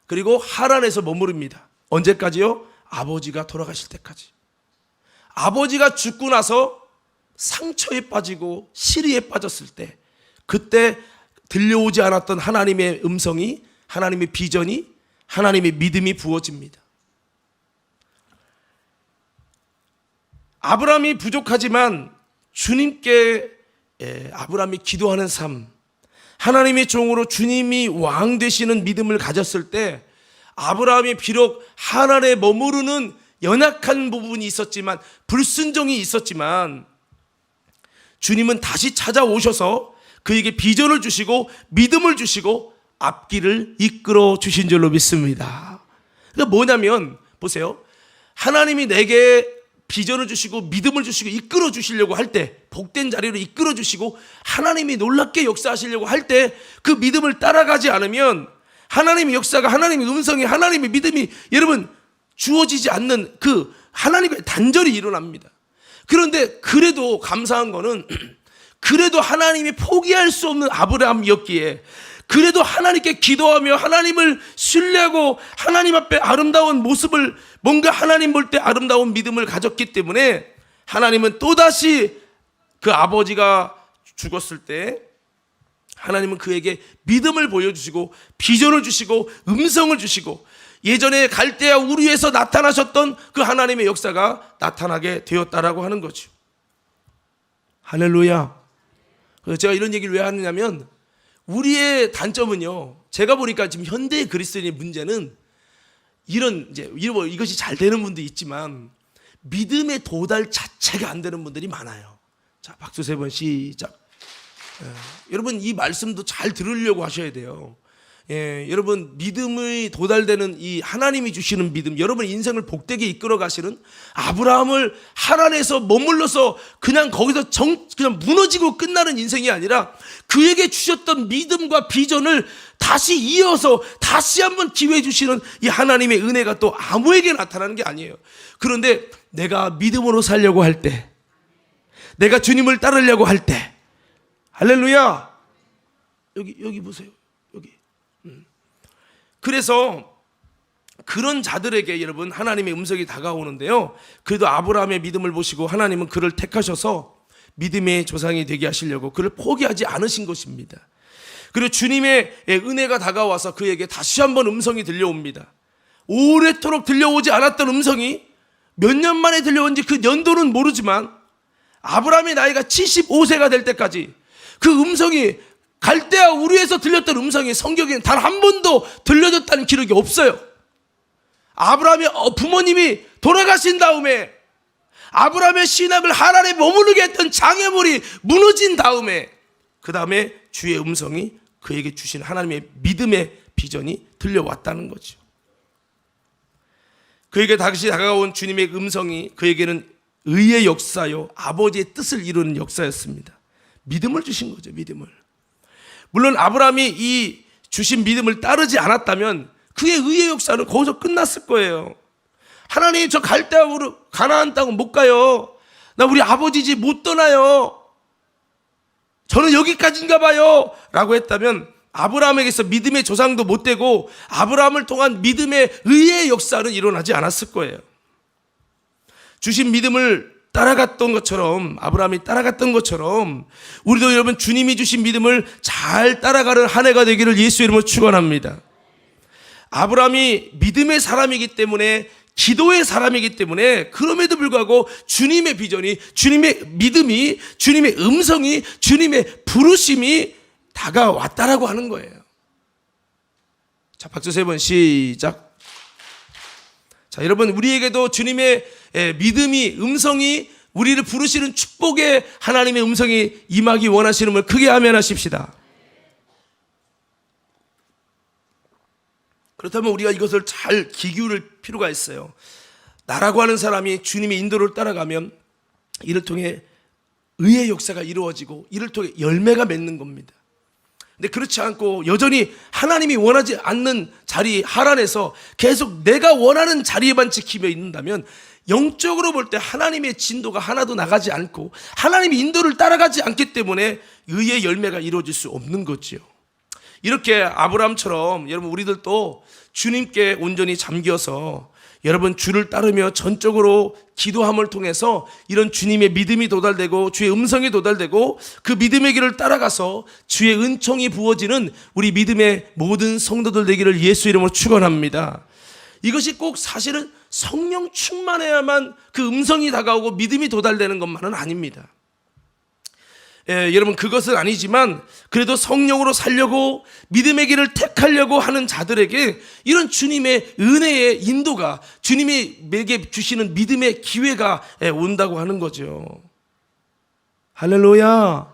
그리고 하란에서 머무릅니다. 언제까지요? 아버지가 돌아가실 때까지. 아버지가 죽고 나서 상처에 빠지고 시리에 빠졌을 때 그때 들려오지 않았던 하나님의 음성이 하나님의 비전이 하나님의 믿음이 부어집니다. 아브라함이 부족하지만 주님께 아브라함이 기도하는 삶 하나님의 종으로 주님이 왕 되시는 믿음을 가졌을 때 아브라함이 비록 하란에 머무르는 연약한 부분이 있었지만 불순종이 있었지만 주님은 다시 찾아오셔서 그에게 비전을 주시고 믿음을 주시고 앞길을 이끌어 주신 줄로 믿습니다. 그러니까 뭐냐면 보세요. 하나님이 내게 비전을 주시고 믿음을 주시고 이끌어 주시려고 할 때, 복된 자리로 이끌어 주시고 하나님이 놀랍게 역사하시려고 할 때 그 믿음을 따라가지 않으면 하나님의 역사가, 하나님의 음성이, 하나님의 믿음이 여러분 주어지지 않는 그 하나님의 단절이 일어납니다. 그런데 그래도 감사한 거는 그래도 하나님이 포기할 수 없는 아브라함이었기에, 그래도 하나님께 기도하며 하나님을 신뢰하고 하나님 앞에 아름다운 모습을, 뭔가 하나님 볼 때 아름다운 믿음을 가졌기 때문에 하나님은 또다시 그 아버지가 죽었을 때 하나님은 그에게 믿음을 보여주시고 비전을 주시고 음성을 주시고 예전에 갈대아 우르에서 나타나셨던 그 하나님의 역사가 나타나게 되었다라고 하는 거죠. 할렐루야. 그래서 제가 이런 얘기를 왜 하느냐면, 우리의 단점은요, 제가 보니까 지금 현대의 그리스도인의 문제는 이것이 잘 되는 분도 있지만 믿음의 도달 자체가 안 되는 분들이 많아요. 자, 박수 3번 시작. 여러분 이 말씀도 잘 들으려고 하셔야 돼요. 여러분 믿음이 도달되는 이 하나님이 주시는 믿음, 여러분 인생을 복되게 이끌어 가시는 아브라함을 하란에서 머물러서 그냥 거기서 그냥 무너지고 끝나는 인생이 아니라 그에게 주셨던 믿음과 비전을 다시 이어서 다시 한번 기회 주시는 이 하나님의 은혜가 또 아무에게 나타나는 게 아니에요. 그런데 내가 믿음으로 살려고 할 때, 내가 주님을 따르려고 할 때, 할렐루야. 여기 보세요. 여기. 그래서 그런 자들에게 여러분 하나님의 음성이 다가오는데요, 그래도 아브라함의 믿음을 보시고 하나님은 그를 택하셔서 믿음의 조상이 되게 하시려고 그를 포기하지 않으신 것입니다. 그리고 주님의 은혜가 다가와서 그에게 다시 한번 음성이 들려옵니다. 오래도록 들려오지 않았던 음성이 몇 년 만에 들려온지 그 연도는 모르지만 아브라함의 나이가 75세가 될 때까지 그 음성이, 갈대아 우르에서 들렸던 음성이 성경에는 단 한 번도 들려졌다는 기록이 없어요. 아브라함의 부모님이 돌아가신 다음에, 아브라함의 신앙을 하란에 머무르게 했던 장애물이 무너진 다음에, 그 다음에 주의 음성이 그에게 주신 하나님의 믿음의 비전이 들려왔다는 거죠. 그에게 다시 다가온 주님의 음성이 그에게는 의의 역사요, 아버지의 뜻을 이루는 역사였습니다. 믿음을 주신 거죠. 믿음을. 물론 아브라함이 이 주신 믿음을 따르지 않았다면 그의 의의 역사는 거기서 끝났을 거예요. 하나님, 저 갈대아 우르 가나안 땅은 못 가요. 나 우리 아버지 집 못 떠나요. 저는 여기까지인가 봐요 라고 했다면 아브라함에게서 믿음의 조상도 못 되고 아브라함을 통한 믿음의 의의 역사는 일어나지 않았을 거예요. 주신 믿음을 따라갔던 것처럼, 아브라함이 따라갔던 것처럼 우리도 여러분 주님이 주신 믿음을 잘 따라가는 한 해가 되기를 예수 이름으로 축원합니다. 아브라함이 믿음의 사람이기 때문에, 기도의 사람이기 때문에, 그럼에도 불구하고 주님의 비전이, 주님의 믿음이, 주님의 음성이, 주님의 부르심이 다가왔다라고 하는 거예요. 자, 박수 3번 시작. 자, 여러분 우리에게도 주님의 믿음이, 음성이, 우리를 부르시는 축복의 하나님의 음성이 임하기 원하시는 분 크게 아멘하십시다. 그렇다면 우리가 이것을 잘 귀 기울일 필요가 있어요. 나라고 하는 사람이 주님의 인도를 따라가면 이를 통해 의의 역사가 이루어지고 이를 통해 열매가 맺는 겁니다. 근데 그렇지 않고 여전히 하나님이 원하지 않는 자리 하란에서 계속 내가 원하는 자리에만 지키며 있는다면 영적으로 볼 때 하나님의 진도가 하나도 나가지 않고 하나님의 인도를 따라가지 않기 때문에 의의 열매가 이루어질 수 없는 거지요. 이렇게 아브라함처럼 여러분 우리들도 주님께 온전히 잠겨서 여러분 주를 따르며 전적으로 기도함을 통해서 이런 주님의 믿음이 도달되고 주의 음성이 도달되고 그 믿음의 길을 따라가서 주의 은총이 부어지는 우리 믿음의 모든 성도들 되기를 예수 이름으로 축원합니다. 이것이 꼭 사실은 성령 충만해야만 그 음성이 다가오고 믿음이 도달되는 것만은 아닙니다. 여러분 그것은 아니지만 그래도 성령으로 살려고 믿음의 길을 택하려고 하는 자들에게 이런 주님의 은혜의 인도가, 주님이 내게 주시는 믿음의 기회가 온다고 하는 거죠. 할렐루야.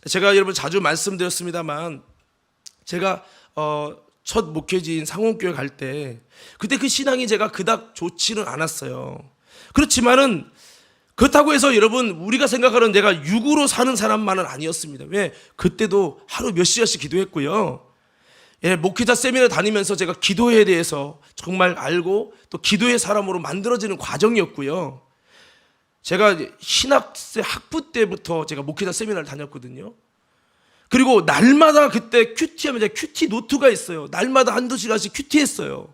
제가 여러분 자주 말씀드렸습니다만 제가 첫 목회지인 상원교회 갈 때 그때 그 신앙이 제가 그닥 좋지는 않았어요. 그렇지만은 그렇다고 해서 여러분 우리가 생각하는 내가 육으로 사는 사람만은 아니었습니다. 왜? 그때도 하루 몇 시간씩 기도했고요. 예, 목회자 세미나 다니면서 제가 기도에 대해서 정말 알고 또 기도의 사람으로 만들어지는 과정이었고요. 제가 신학생 학부 때부터 제가 목회자 세미나를 다녔거든요. 그리고 날마다 그때 큐티하면 제가 큐티 노트가 있어요. 날마다 한두 시간씩 큐티했어요.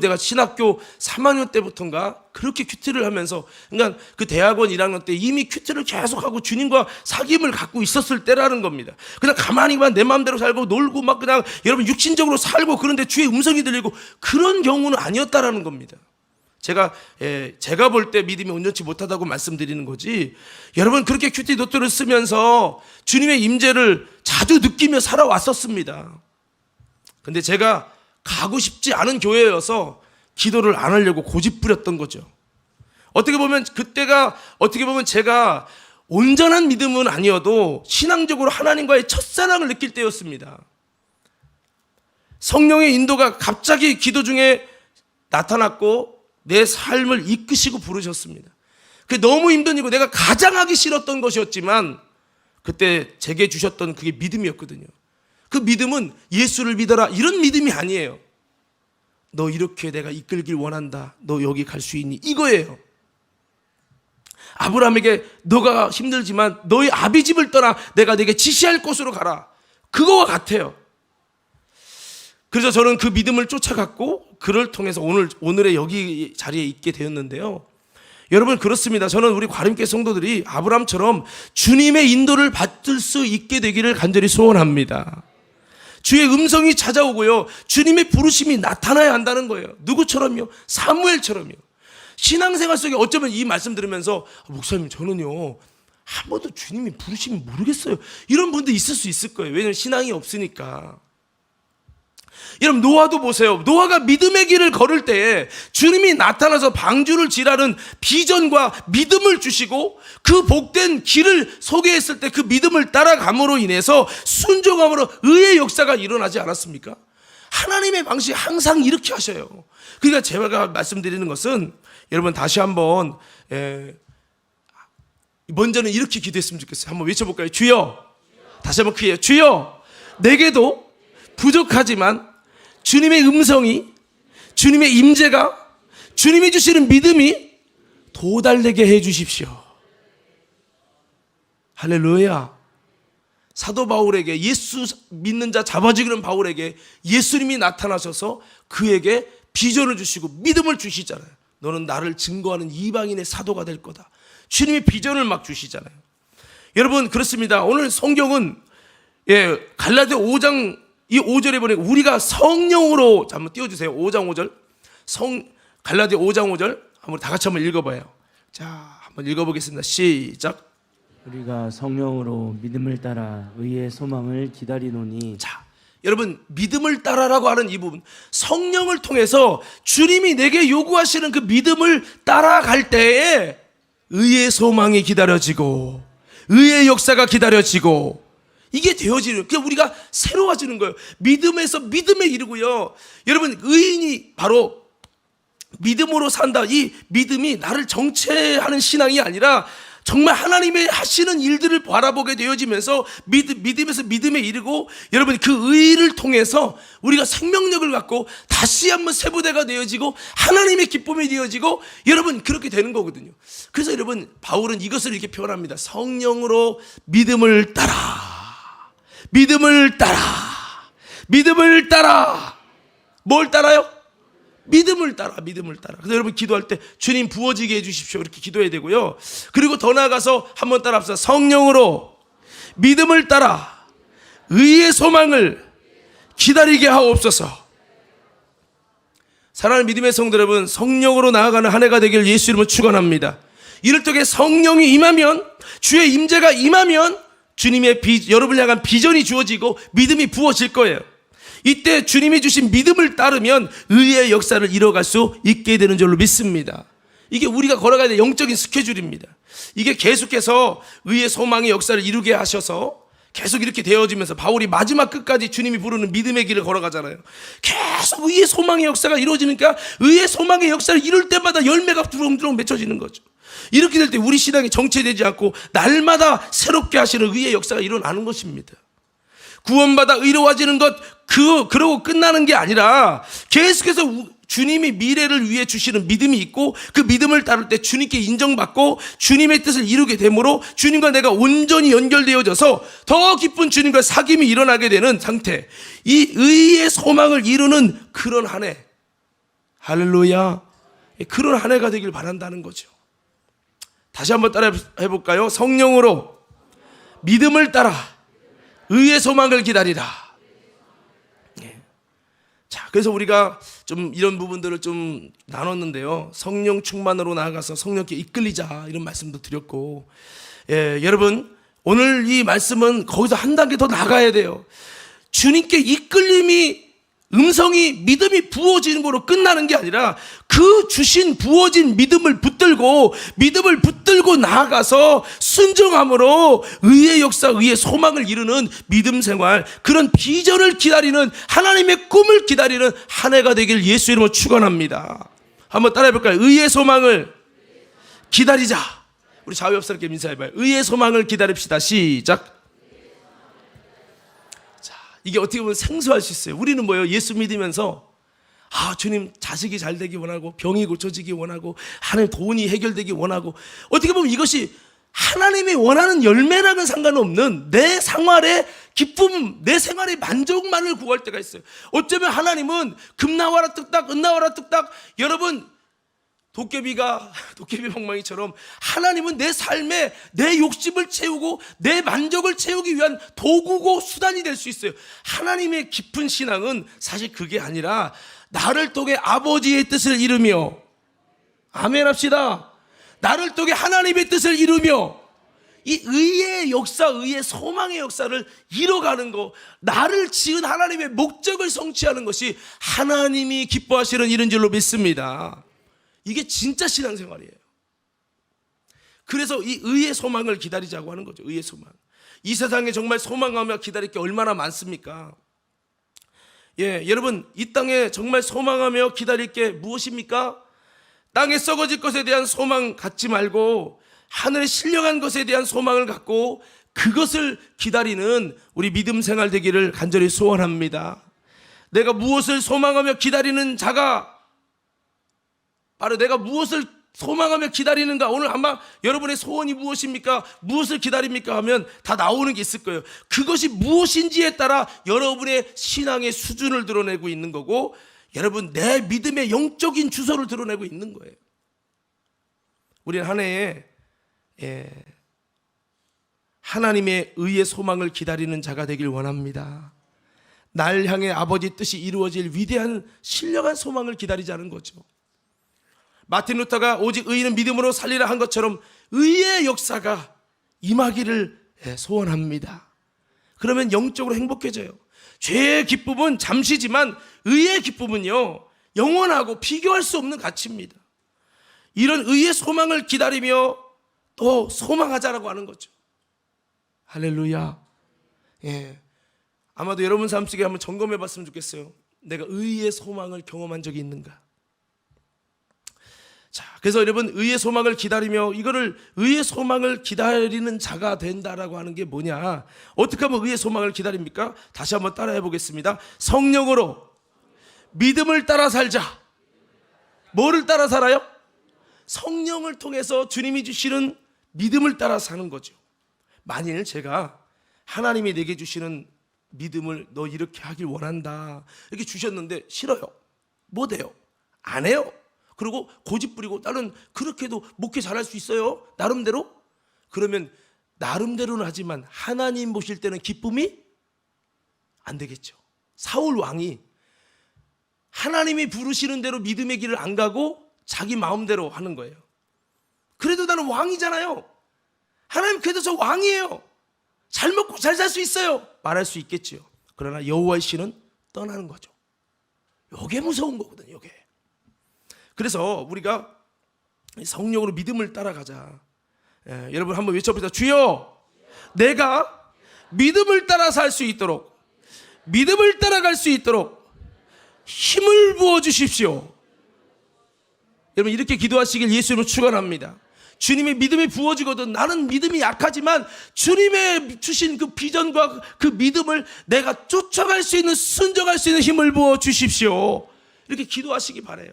내가 신학교 3학년 때부터인가 그렇게 큐티를 하면서, 그러니까 그 대학원 1학년 때 이미 큐티를 계속하고 주님과 사귐을 갖고 있었을 때라는 겁니다. 그냥 가만히만 내 마음대로 살고 놀고 막 그냥 여러분 육신적으로 살고 그런데 주의 음성이 들리고 그런 경우는 아니었다라는 겁니다. 제가 볼 때 믿음이 온전치 못하다고 말씀드리는 거지, 여러분 그렇게 큐티 노트를 쓰면서 주님의 임재를 자주 느끼며 살아왔었습니다. 근데 제가 가고 싶지 않은 교회여서 기도를 안 하려고 고집부렸던 거죠. 어떻게 보면 제가 온전한 믿음은 아니어도 신앙적으로 하나님과의 첫사랑을 느낄 때였습니다. 성령의 인도가 갑자기 기도 중에 나타났고 내 삶을 이끄시고 부르셨습니다. 그게 너무 힘든 일이고 내가 가장 하기 싫었던 것이었지만 그때 제게 주셨던 그게 믿음이었거든요. 그 믿음은 예수를 믿어라 이런 믿음이 아니에요. 너 이렇게 내가 이끌길 원한다. 너 여기 갈 수 있니? 이거예요. 아브라함에게 너가 힘들지만 너희 아비 집을 떠나 내가 네게 지시할 곳으로 가라. 그거와 같아요. 그래서 저는 그 믿음을 쫓아갔고 그를 통해서 오늘의 여기 자리에 있게 되었는데요. 여러분 그렇습니다. 저는 우리 과림교회 성도들이 아브라함처럼 주님의 인도를 받을 수 있게 되기를 간절히 소원합니다. 주의 음성이 찾아오고요. 주님의 부르심이 나타나야 한다는 거예요. 누구처럼요? 사무엘처럼요. 신앙생활 속에 어쩌면 이 말씀 들으면서 목사님 저는요 한 번도 주님이 부르시면 모르겠어요. 이런 분도 있을 수 있을 거예요. 왜냐하면 신앙이 없으니까. 여러분 노아도 보세요. 노아가 믿음의 길을 걸을 때 주님이 나타나서 방주를 지라는 비전과 믿음을 주시고 그 복된 길을 소개했을 때 그 믿음을 따라감으로 인해서 순종함으로 의의 역사가 일어나지 않았습니까? 하나님의 방식이 항상 이렇게 하셔요. 그러니까 제가 말씀드리는 것은 여러분 다시 한번 먼저는 이렇게 기도했으면 좋겠어요. 한번 외쳐볼까요? 주여. 다시 한번 크게 주여. 내게도 부족하지만 주님의 음성이, 주님의 임재가, 주님이 주시는 믿음이 도달되게 해 주십시오. 할렐루야. 사도 바울에게, 예수 믿는 자 잡아주기는 바울에게 예수님이 나타나셔서 그에게 비전을 주시고 믿음을 주시잖아요. 너는 나를 증거하는 이방인의 사도가 될 거다. 주님이 비전을 막 주시잖아요. 여러분 그렇습니다. 오늘 성경은 갈라디아 5장 이 5절에 보니까 우리가 성령으로, 한번 띄워주세요. 5장 5절. 갈라디아 5장 5절. 한번 다 같이 한번 읽어봐요. 자, 한번 읽어보겠습니다. 시작. 우리가 성령으로 믿음을 따라 의의 소망을 기다리노니. 자, 여러분 믿음을 따라라고 하는 이 부분, 성령을 통해서 주님이 내게 요구하시는 그 믿음을 따라갈 때에 의의 소망이 기다려지고 의의 역사가 기다려지고 이게 되어지는, 그냥 우리가 새로워지는 거예요. 믿음에서 믿음에 이르고요. 여러분 의인이 바로 믿음으로 산다. 이 믿음이 나를 정체하는 신앙이 아니라 정말 하나님의 하시는 일들을 바라보게 되어지면서 믿음에서 믿음에 이르고, 여러분 그 의를 통해서 우리가 생명력을 갖고 다시 한번 새 부대가 되어지고 하나님의 기쁨이 되어지고, 여러분 그렇게 되는 거거든요. 그래서 여러분 바울은 이것을 이렇게 표현합니다. 성령으로 믿음을 따라. 믿음을 따라. 믿음을 따라. 뭘 따라요? 믿음을 따라. 믿음을 따라. 그래서 여러분 기도할 때 주님 부어지게 해주십시오 이렇게 기도해야 되고요. 그리고 더 나아가서 한번 따라 합시다. 성령으로 믿음을 따라 의의 소망을 기다리게 하옵소서. 사랑하는 믿음의 성도 여러분, 성령으로 나아가는 한 해가 되길 예수 이름으로 축원합니다. 이를 통해 성령이 임하면, 주의 임재가 임하면 주님의 여러분을 향한 비전이 주어지고 믿음이 부어질 거예요. 이때 주님이 주신 믿음을 따르면 의의 역사를 이뤄갈 수 있게 되는 줄로 믿습니다. 이게 우리가 걸어가야 될 영적인 스케줄입니다. 이게 계속해서 의의 소망의 역사를 이루게 하셔서 계속 이렇게 되어지면서 바울이 마지막 끝까지 주님이 부르는 믿음의 길을 걸어가잖아요. 계속 의의 소망의 역사가 이루어지니까 의의 소망의 역사를 이룰 때마다 열매가 두렁두렁 맺혀지는 거죠. 이렇게 될 때 우리 신앙이 정체되지 않고 날마다 새롭게 하시는 의의 역사가 일어나는 것입니다. 구원받아 의로워지는 것 그러고 끝나는 게 아니라 계속해서 주님이 미래를 위해 주시는 믿음이 있고 그 믿음을 따를 때 주님께 인정받고 주님의 뜻을 이루게 되므로 주님과 내가 온전히 연결되어져서 더 깊은 주님과 사귐이 일어나게 되는 상태, 이 의의 소망을 이루는 그런 한 해, 할렐루야, 그런 한 해가 되길 바란다는 거죠. 다시 한번 따라 해볼까요? 성령으로 믿음을 따라 의의 소망을 기다리라. 자, 그래서 우리가 좀 이런 부분들을 좀 나눴는데요. 성령 충만으로 나아가서 성령께 이끌리자 이런 말씀도 드렸고, 여러분 오늘 이 말씀은 거기서 한 단계 더 나가야 돼요. 주님께 이끌림이 음성이 믿음이 부어지는 거로 끝나는 게 아니라 그 주신 부어진 믿음을 붙들고 나아가서 순종함으로 의의 역사, 의의 소망을 이루는 믿음 생활, 그런 비전을 기다리는 하나님의 꿈을 기다리는 한 해가 되길 예수 이름으로 축원합니다. 한번 따라해 볼까요? 의의 소망을 기다리자. 우리 자유업스럽게 인사해봐요. 의의 소망을 기다립시다. 시작. 이게 어떻게 보면 생소할 수 있어요. 우리는 뭐예요? 예수 믿으면서 주님 자식이 잘 되기 원하고 병이 고쳐지기 원하고 하나님 돈이 해결되기 원하고, 어떻게 보면 이것이 하나님이 원하는 열매랑은 상관없는 내 생활의 기쁨, 내 생활의 만족만을 구할 때가 있어요. 어쩌면 하나님은 금 나와라 뚝딱, 은 나와라 뚝딱, 여러분 도깨비 방망이처럼 하나님은 내 삶에 내 욕심을 채우고 내 만족을 채우기 위한 도구고 수단이 될 수 있어요. 하나님의 깊은 신앙은 사실 그게 아니라 나를 통해 아버지의 뜻을 이루며, 아멘 합시다. 나를 통해 하나님의 뜻을 이루며 이 의의 역사, 의의 소망의 역사를 이뤄가는 거, 나를 지은 하나님의 목적을 성취하는 것이 하나님이 기뻐하시는 일인 줄로 믿습니다. 이게 진짜 신앙생활이에요. 그래서 이 의의 소망을 기다리자고 하는 거죠. 의의 소망. 이 세상에 정말 소망하며 기다릴 게 얼마나 많습니까? 여러분 이 땅에 정말 소망하며 기다릴 게 무엇입니까? 땅에 썩어질 것에 대한 소망 갖지 말고 하늘에 신령한 것에 대한 소망을 갖고 그것을 기다리는 우리 믿음 생활 되기를 간절히 소원합니다. 내가 무엇을 소망하며 기다리는 자가 바로 내가 무엇을 소망하며 기다리는가. 오늘 아마 여러분의 소원이 무엇입니까? 무엇을 기다립니까? 하면 다 나오는 게 있을 거예요. 그것이 무엇인지에 따라 여러분의 신앙의 수준을 드러내고 있는 거고, 여러분 내 믿음의 영적인 주소를 드러내고 있는 거예요. 우리는 한 해에 하나님의 의의 소망을 기다리는 자가 되길 원합니다. 날 향해 아버지 뜻이 이루어질 위대한 신령한 소망을 기다리자는 거죠. 마틴 루터가 오직 의인은 믿음으로 살리라 한 것처럼 의의 역사가 임하기를 소원합니다. 그러면 영적으로 행복해져요. 죄의 기쁨은 잠시지만 의의 기쁨은요 영원하고 비교할 수 없는 가치입니다. 이런 의의 소망을 기다리며 또 소망하자라고 하는 거죠. 할렐루야. 아마도 여러분 삶 속에 한번 점검해 봤으면 좋겠어요. 내가 의의 소망을 경험한 적이 있는가? 자, 그래서 여러분 의의 소망을 기다리며 이거를 의의 소망을 기다리는 자가 된다라고 하는 게 뭐냐? 어떻게 하면 의의 소망을 기다립니까? 다시 한번 따라해 보겠습니다. 성령으로 믿음을 따라 살자. 뭐를 따라 살아요? 성령을 통해서 주님이 주시는 믿음을 따라 사는 거죠. 만일 제가 하나님이 내게 주시는 믿음을 너 이렇게 하길 원한다 이렇게 주셨는데 싫어요. 뭐 돼요? 안 해요. 그리고 고집 부리고 나는 그렇게도 목회 잘할 수 있어요 나름대로. 그러면 나름대로는 하지만 하나님 보실 때는 기쁨이 안 되겠죠. 사울 왕이 하나님이 부르시는 대로 믿음의 길을 안 가고 자기 마음대로 하는 거예요. 그래도 나는 왕이잖아요. 하나님 그래도 저 왕이에요. 잘 먹고 잘 살 수 있어요 말할 수 있겠지요. 그러나 여호와의 신은 떠나는 거죠. 이게 무서운 거거든요. 이게. 그래서 우리가 성령으로 믿음을 따라가자. 여러분 한번 외쳐보자. 주여, 내가 믿음을 따라 살 수 있도록, 믿음을 따라갈 수 있도록 힘을 부어 주십시오. 여러분 이렇게 기도하시길 예수님으로 축원합니다. 주님의 믿음이 부어지거든. 나는 믿음이 약하지만 주님의 주신 그 비전과 그 믿음을 내가 쫓아갈 수 있는, 순종할 수 있는 힘을 부어 주십시오. 이렇게 기도하시기 바라요.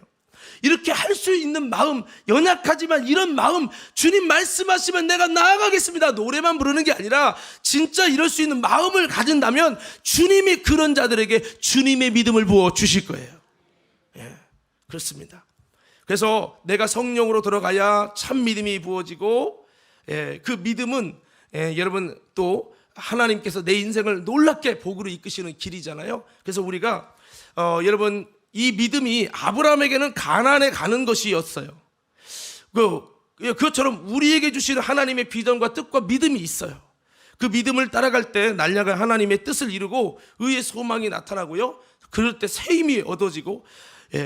이렇게 할 수 있는 마음, 연약하지만 이런 마음, 주님 말씀하시면 내가 나아가겠습니다, 노래만 부르는 게 아니라 진짜 이럴 수 있는 마음을 가진다면 주님이 그런 자들에게 주님의 믿음을 부어 주실 거예요. 예, 그렇습니다. 그래서 내가 성령으로 들어가야 참 믿음이 부어지고, 그 믿음은 여러분 또 하나님께서 내 인생을 놀랍게 복으로 이끄시는 길이잖아요. 그래서 우리가 여러분 이 믿음이 아브라함에게는 가나안에 가는 것이었어요. 그것처럼 우리에게 주시는 하나님의 비전과 뜻과 믿음이 있어요. 그 믿음을 따라갈 때 날아갈 하나님의 뜻을 이루고 의의 소망이 나타나고요. 그럴 때 새 힘이 얻어지고,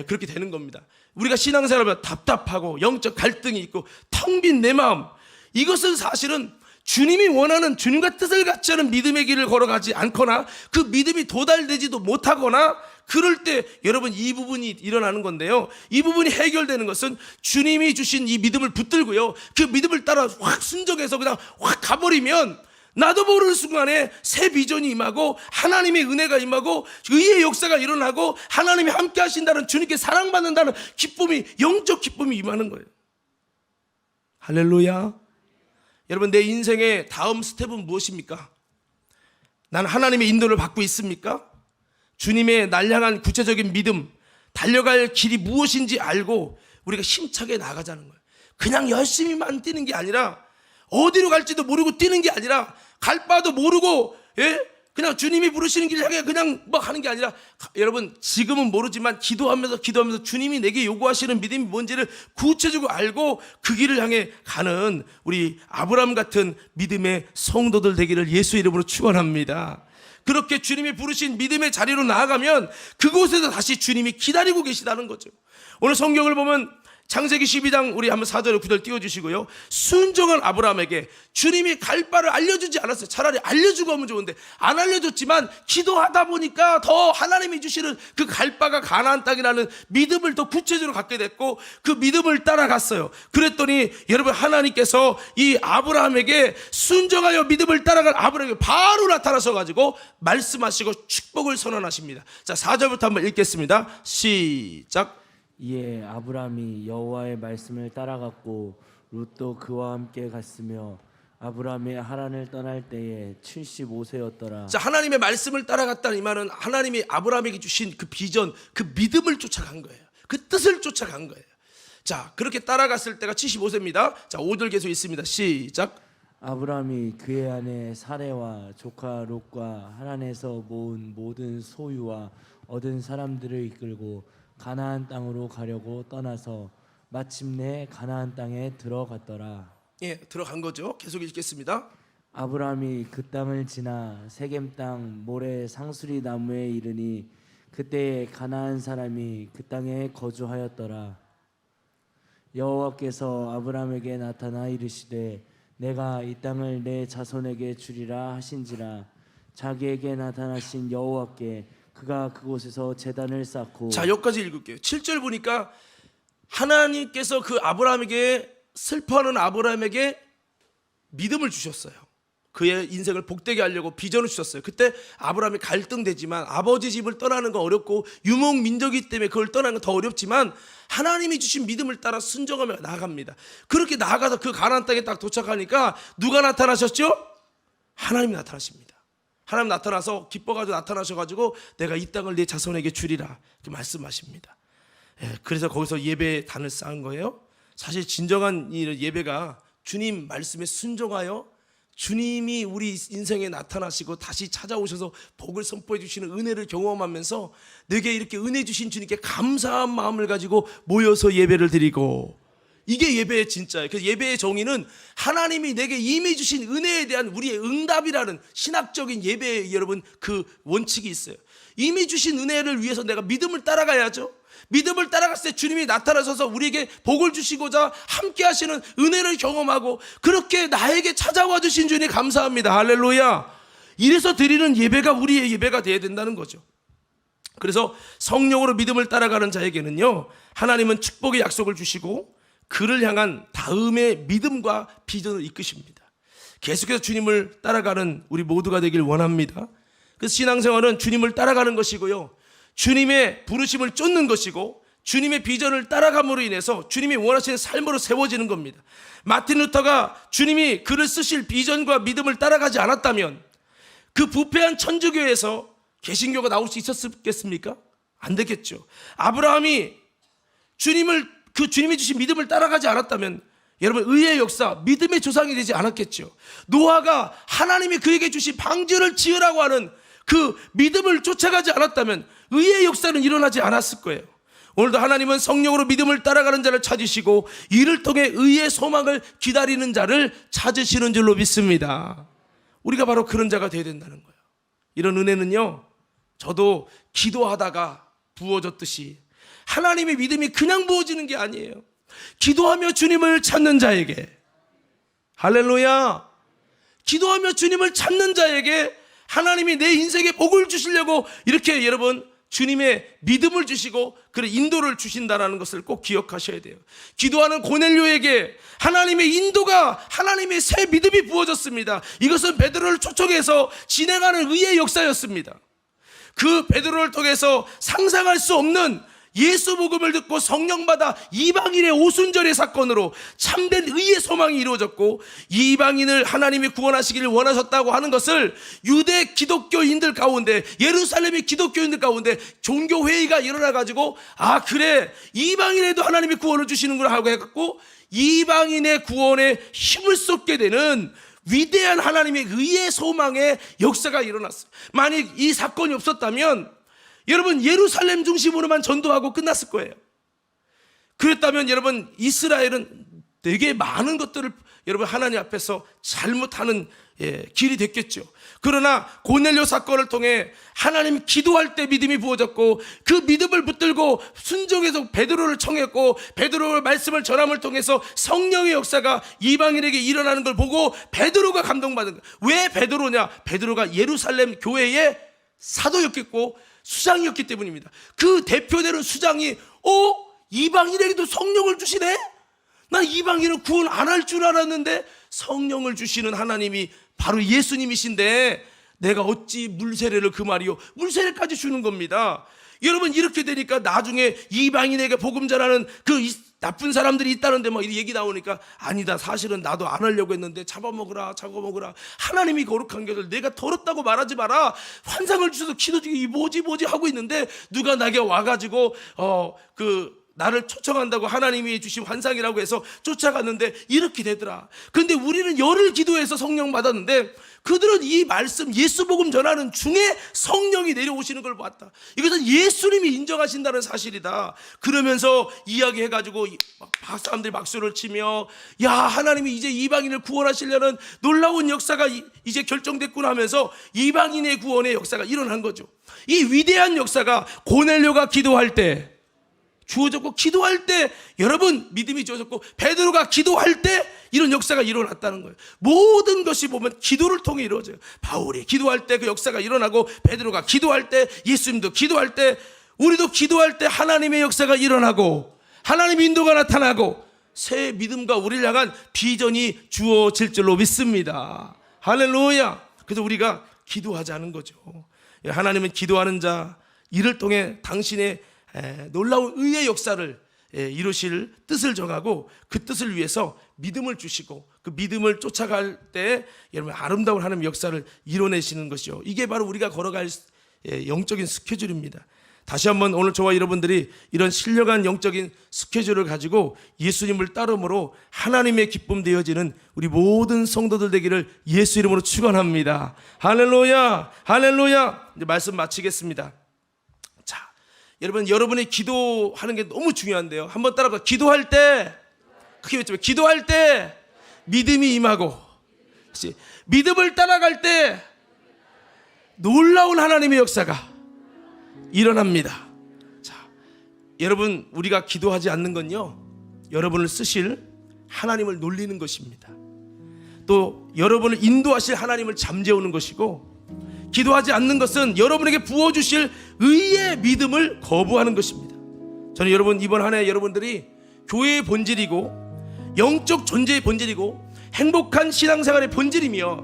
그렇게 되는 겁니다. 우리가 신앙생활하면 답답하고 영적 갈등이 있고 텅 빈 내 마음, 이것은 사실은 주님이 원하는, 주님과 뜻을 같이 하는 믿음의 길을 걸어가지 않거나 그 믿음이 도달되지도 못하거나 그럴 때 여러분 이 부분이 일어나는 건데요. 이 부분이 해결되는 것은 주님이 주신 이 믿음을 붙들고요, 그 믿음을 따라 확 순종해서 그냥 확 가버리면 나도 모르는 순간에 새 비전이 임하고 하나님의 은혜가 임하고 의의 역사가 일어나고 하나님이 함께 하신다는, 주님께 사랑받는다는 기쁨이, 영적 기쁨이 임하는 거예요. 할렐루야. 여러분 내 인생의 다음 스텝은 무엇입니까? 난 하나님의 인도를 받고 있습니까? 주님의 날 향한 구체적인 믿음, 달려갈 길이 무엇인지 알고 우리가 힘차게 나가자는 거예요. 그냥 열심히만 뛰는 게 아니라, 어디로 갈지도 모르고 뛰는 게 아니라, 갈 바도 모르고 그냥 주님이 부르시는 길을 향해 그냥 뭐 하는 게 아니라, 여러분 지금은 모르지만 기도하면서 주님이 내게 요구하시는 믿음이 뭔지를 구체적으로 알고 그 길을 향해 가는 우리 아브라함 같은 믿음의 성도들 되기를 예수 이름으로 축원합니다. 그렇게 주님이 부르신 믿음의 자리로 나아가면 그곳에서 다시 주님이 기다리고 계시다는 거죠. 오늘 성경을 보면 창세기 12장 우리 한번 4절 9절 띄워주시고요. 순종한 아브라함에게 주님이 갈 바를 알려주지 않았어요. 차라리 알려주고 하면 좋은데 안 알려줬지만 기도하다 보니까 더 하나님이 주시는 그 갈 바가 가나안 땅이라는 믿음을 더 구체적으로 갖게 됐고 그 믿음을 따라갔어요. 그랬더니 여러분 하나님께서 이 아브라함에게 순종하여 믿음을 따라간 아브라함에게 바로 나타나서 가지고 말씀하시고 축복을 선언하십니다. 자, 4절부터 한번 읽겠습니다. 시작. 이에 아브라함이 여호와의 말씀을 따라갔고 룻도 그와 함께 갔으며 아브라함이 하란을 떠날 때에 75세였더라. 자, 하나님의 말씀을 따라갔다는 이 말은 하나님이 아브라함에게 주신 그 비전, 그 믿음을 쫓아간 거예요. 그 뜻을 쫓아간 거예요. 자, 그렇게 따라갔을 때가 75세입니다. 자, 5절 계속 있습니다. 시작. 아브라함이 그의 아내 사레와 조카 롯과 하란에서 모은 모든 소유와 얻은 사람들을 이끌고 가나안 땅으로 가려고 떠나서 마침내 가나안 땅에 들어갔더라. 예, 들어간 거죠. 계속 읽겠습니다. 아브라함이 그 땅을 지나 세겜 땅 모래 상수리 나무에 이르니 그때에 가나안 사람이 그 땅에 거주하였더라. 여호와께서 아브라함에게 나타나 이르시되 내가 이 땅을 내 자손에게 주리라 하신지라. 자기에게 나타나신 여호와께 그가 그곳에서 제단을 쌓고. 자, 여기까지 읽을게요. 7절 보니까 하나님께서 그 아브라함에게, 슬퍼하는 아브라함에게 믿음을 주셨어요. 그의 인생을 복되게 하려고 비전을 주셨어요. 그때 아브라함이 갈등되지만, 아버지 집을 떠나는 건 어렵고 유목 민족이기 때문에 그걸 떠나는 건 더 어렵지만 하나님이 주신 믿음을 따라 순종하며 나아갑니다. 그렇게 나아가서 그 가나안 땅에 딱 도착하니까 누가 나타나셨죠? 하나님이 나타나십니다. 하나님 나타나서 기뻐가지고 나타나셔가지고 내가 이 땅을 내 자손에게 주리라 이렇게 말씀하십니다. 그래서 거기서 예배의 단을 쌓은 거예요. 사실 진정한 이 예배가 주님 말씀에 순종하여 주님이 우리 인생에 나타나시고 다시 찾아오셔서 복을 선포해 주시는 은혜를 경험하면서 내게 이렇게 은혜 주신 주님께 감사한 마음을 가지고 모여서 예배를 드리고, 이게 예배의 진짜예요. 그래서 예배의 정의는 하나님이 내게 이미 주신 은혜에 대한 우리의 응답이라는 신학적인 예배의 여러분 그 원칙이 있어요. 이미 주신 은혜를 위해서 내가 믿음을 따라가야죠. 믿음을 따라갔을 때 주님이 나타나셔서 우리에게 복을 주시고자 함께 하시는 은혜를 경험하고 그렇게 나에게 찾아와 주신 주님 감사합니다. 할렐루야. 이래서 드리는 예배가 우리의 예배가 되어야 된다는 거죠. 그래서 성령으로 믿음을 따라가는 자에게는요, 하나님은 축복의 약속을 주시고 그를 향한 다음의 믿음과 비전을 이끄십니다. 계속해서 주님을 따라가는 우리 모두가 되길 원합니다. 그래서 신앙생활은 주님을 따라가는 것이고요, 주님의 부르심을 쫓는 것이고, 주님의 비전을 따라감으로 인해서 주님이 원하시는 삶으로 세워지는 겁니다. 마틴 루터가 주님이 그를 쓰실 비전과 믿음을 따라가지 않았다면 그 부패한 천주교에서 개신교가 나올 수 있었겠습니까? 안 되겠죠. 아브라함이 주님이 주신 믿음을 따라가지 않았다면 여러분, 의의 역사, 믿음의 조상이 되지 않았겠죠. 노아가 하나님이 그에게 주신 방주를 지으라고 하는 그 믿음을 쫓아가지 않았다면 의의 역사는 일어나지 않았을 거예요. 오늘도 하나님은 성령으로 믿음을 따라가는 자를 찾으시고 이를 통해 의의 소망을 기다리는 자를 찾으시는 줄로 믿습니다. 우리가 바로 그런 자가 되어야 된다는 거예요. 이런 은혜는요, 저도 기도하다가 부어졌듯이 하나님의 믿음이 그냥 부어지는 게 아니에요. 기도하며 주님을 찾는 자에게, 할렐루야, 기도하며 주님을 찾는 자에게 하나님이 내 인생에 복을 주시려고 이렇게 여러분 주님의 믿음을 주시고 그런 인도를 주신다는 것을 꼭 기억하셔야 돼요. 기도하는 고넬료에게 하나님의 인도가, 하나님의 새 믿음이 부어졌습니다. 이것은 베드로를 초청해서 진행하는 의의 역사였습니다. 그 베드로를 통해서 상상할 수 없는 예수 복음을 듣고 성령받아 이방인의 오순절의 사건으로 참된 의의 소망이 이루어졌고, 이방인을 하나님이 구원하시기를 원하셨다고 하는 것을 유대 기독교인들 가운데, 예루살렘의 기독교인들 가운데 종교회의가 일어나가지고, 아 그래, 이방인에도 하나님이 구원을 주시는구나 하고 해갖고 이방인의 구원에 힘을 쏟게 되는 위대한 하나님의 의의 소망의 역사가 일어났어요. 만약 이 사건이 없었다면 여러분, 예루살렘 중심으로만 전도하고 끝났을 거예요. 그랬다면 여러분, 이스라엘은 되게 많은 것들을 여러분 하나님 앞에서 잘못하는 길이 됐겠죠. 그러나 고넬료 사건을 통해 하나님 기도할 때 믿음이 부어졌고, 그 믿음을 붙들고 순종해서 베드로를 청했고, 베드로의 말씀을 전함을 통해서 성령의 역사가 이방인에게 일어나는 걸 보고 베드로가 감동받은 거예요. 왜 베드로냐? 베드로가 예루살렘 교회의 사도였겠고 수장이었기 때문입니다. 그 대표되는 수장이 이방인에게도 성령을 주시네? 난 이방인은 구원 안 할 줄 알았는데 성령을 주시는 하나님이 바로 예수님이신데 내가 어찌 물세례를 금하리요? 물세례까지 주는 겁니다. 여러분, 이렇게 되니까 나중에 이방인에게 복음 전하는 그 나쁜 사람들이 있다는데 막 얘기 나오니까, 아니다, 사실은 나도 안 하려고 했는데 잡아먹으라. 하나님이 거룩한 것을 내가 더럽다고 말하지 마라. 환상을 주셔서 기도중에 뭐지 하고 있는데 누가 나에게 와가지고 나를 초청한다고 하나님이 주신 환상이라고 해서 쫓아갔는데 이렇게 되더라. 그런데 우리는 열흘 기도해서 성령 받았는데 그들은 이 말씀, 예수 복음 전하는 중에 성령이 내려오시는 걸 봤다. 이것은 예수님이 인정하신다는 사실이다. 그러면서 이야기해가지고 사람들이 박수를 치며, 야, 하나님이 이제 이방인을 구원하시려는 놀라운 역사가 이제 결정됐구나 하면서 이방인의 구원의 역사가 일어난 거죠. 이 위대한 역사가 고넬료가 기도할 때 주어졌고, 기도할 때 여러분 믿음이 주어졌고, 베드로가 기도할 때 이런 역사가 일어났다는 거예요. 모든 것이 보면 기도를 통해 이루어져요. 바울이 기도할 때 그 역사가 일어나고, 베드로가 기도할 때, 예수님도 기도할 때, 우리도 기도할 때 하나님의 역사가 일어나고 하나님의 인도가 나타나고 새 믿음과 우리를 향한 비전이 주어질 줄로 믿습니다. 할렐루야. 그래서 우리가 기도하자는 거죠. 하나님은 기도하는 자, 이를 통해 당신의 놀라운 의의 역사를 이루실 뜻을 정하고 그 뜻을 위해서 믿음을 주시고 그 믿음을 쫓아갈 때 여러분 아름다운 하나님의 역사를 이뤄내시는 것이요, 이게 바로 우리가 걸어갈 영적인 스케줄입니다. 다시 한번 오늘 저와 여러분들이 이런 신령한 영적인 스케줄을 가지고 예수님을 따름으로 하나님의 기쁨 되어지는 우리 모든 성도들 되기를 예수 이름으로 축원합니다. 할렐루야, 할렐루야. 이제 말씀 마치겠습니다. 여러분, 여러분이 기도하는 게 너무 중요한데요. 한번 따라가. 기도할 때, 크게 외쳐요. 기도할 때 믿음이 임하고, 믿음을 따라갈 때 놀라운 하나님의 역사가 일어납니다. 자, 여러분, 우리가 기도하지 않는 건요, 여러분을 쓰실 하나님을 놀리는 것입니다. 또 여러분을 인도하실 하나님을 잠재우는 것이고, 기도하지 않는 것은 여러분에게 부어주실 의의 믿음을 거부하는 것입니다. 저는 여러분, 이번 한 해 여러분들이 교회의 본질이고 영적 존재의 본질이고 행복한 신앙생활의 본질이며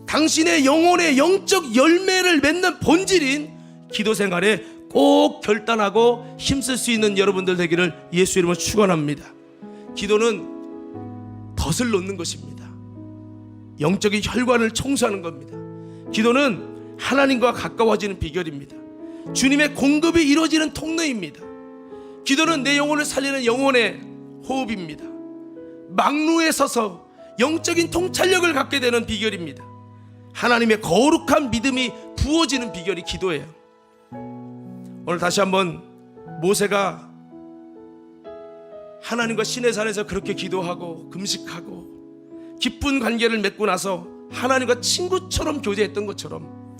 당신의 영혼의 영적 열매를 맺는 본질인 기도 생활에 꼭 결단하고 힘쓸 수 있는 여러분들 되기를 예수 이름으로 축원합니다. 기도는 덫을 놓는 것입니다. 영적인 혈관을 청소하는 겁니다. 기도는 하나님과 가까워지는 비결입니다. 주님의 공급이 이루어지는 통로입니다. 기도는 내 영혼을 살리는 영혼의 호흡입니다. 막루에 서서 영적인 통찰력을 갖게 되는 비결입니다. 하나님의 거룩한 믿음이 부어지는 비결이 기도예요. 오늘 다시 한번 모세가 하나님과 시내산에서 그렇게 기도하고 금식하고 깊은 관계를 맺고 나서 하나님과 친구처럼 교제했던 것처럼,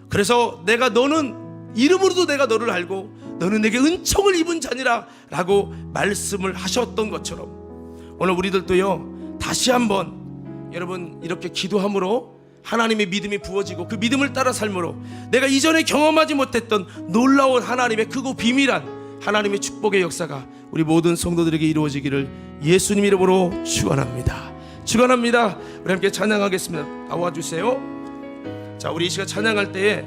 그래서 너는 이름으로도 내가 너를 알고 너는 내게 은총을 입은 자니라 라고 말씀을 하셨던 것처럼, 오늘 우리들도요 다시 한번 여러분 이렇게 기도함으로 하나님의 믿음이 부어지고 그 믿음을 따라 삶으로 내가 이전에 경험하지 못했던 놀라운 하나님의 크고 비밀한 하나님의 축복의 역사가 우리 모든 성도들에게 이루어지기를 예수님 이름으로 축원합니다. 축원합니다. 우리 함께 찬양하겠습니다. 나와주세요. 자, 우리 이 시간 찬양할 때에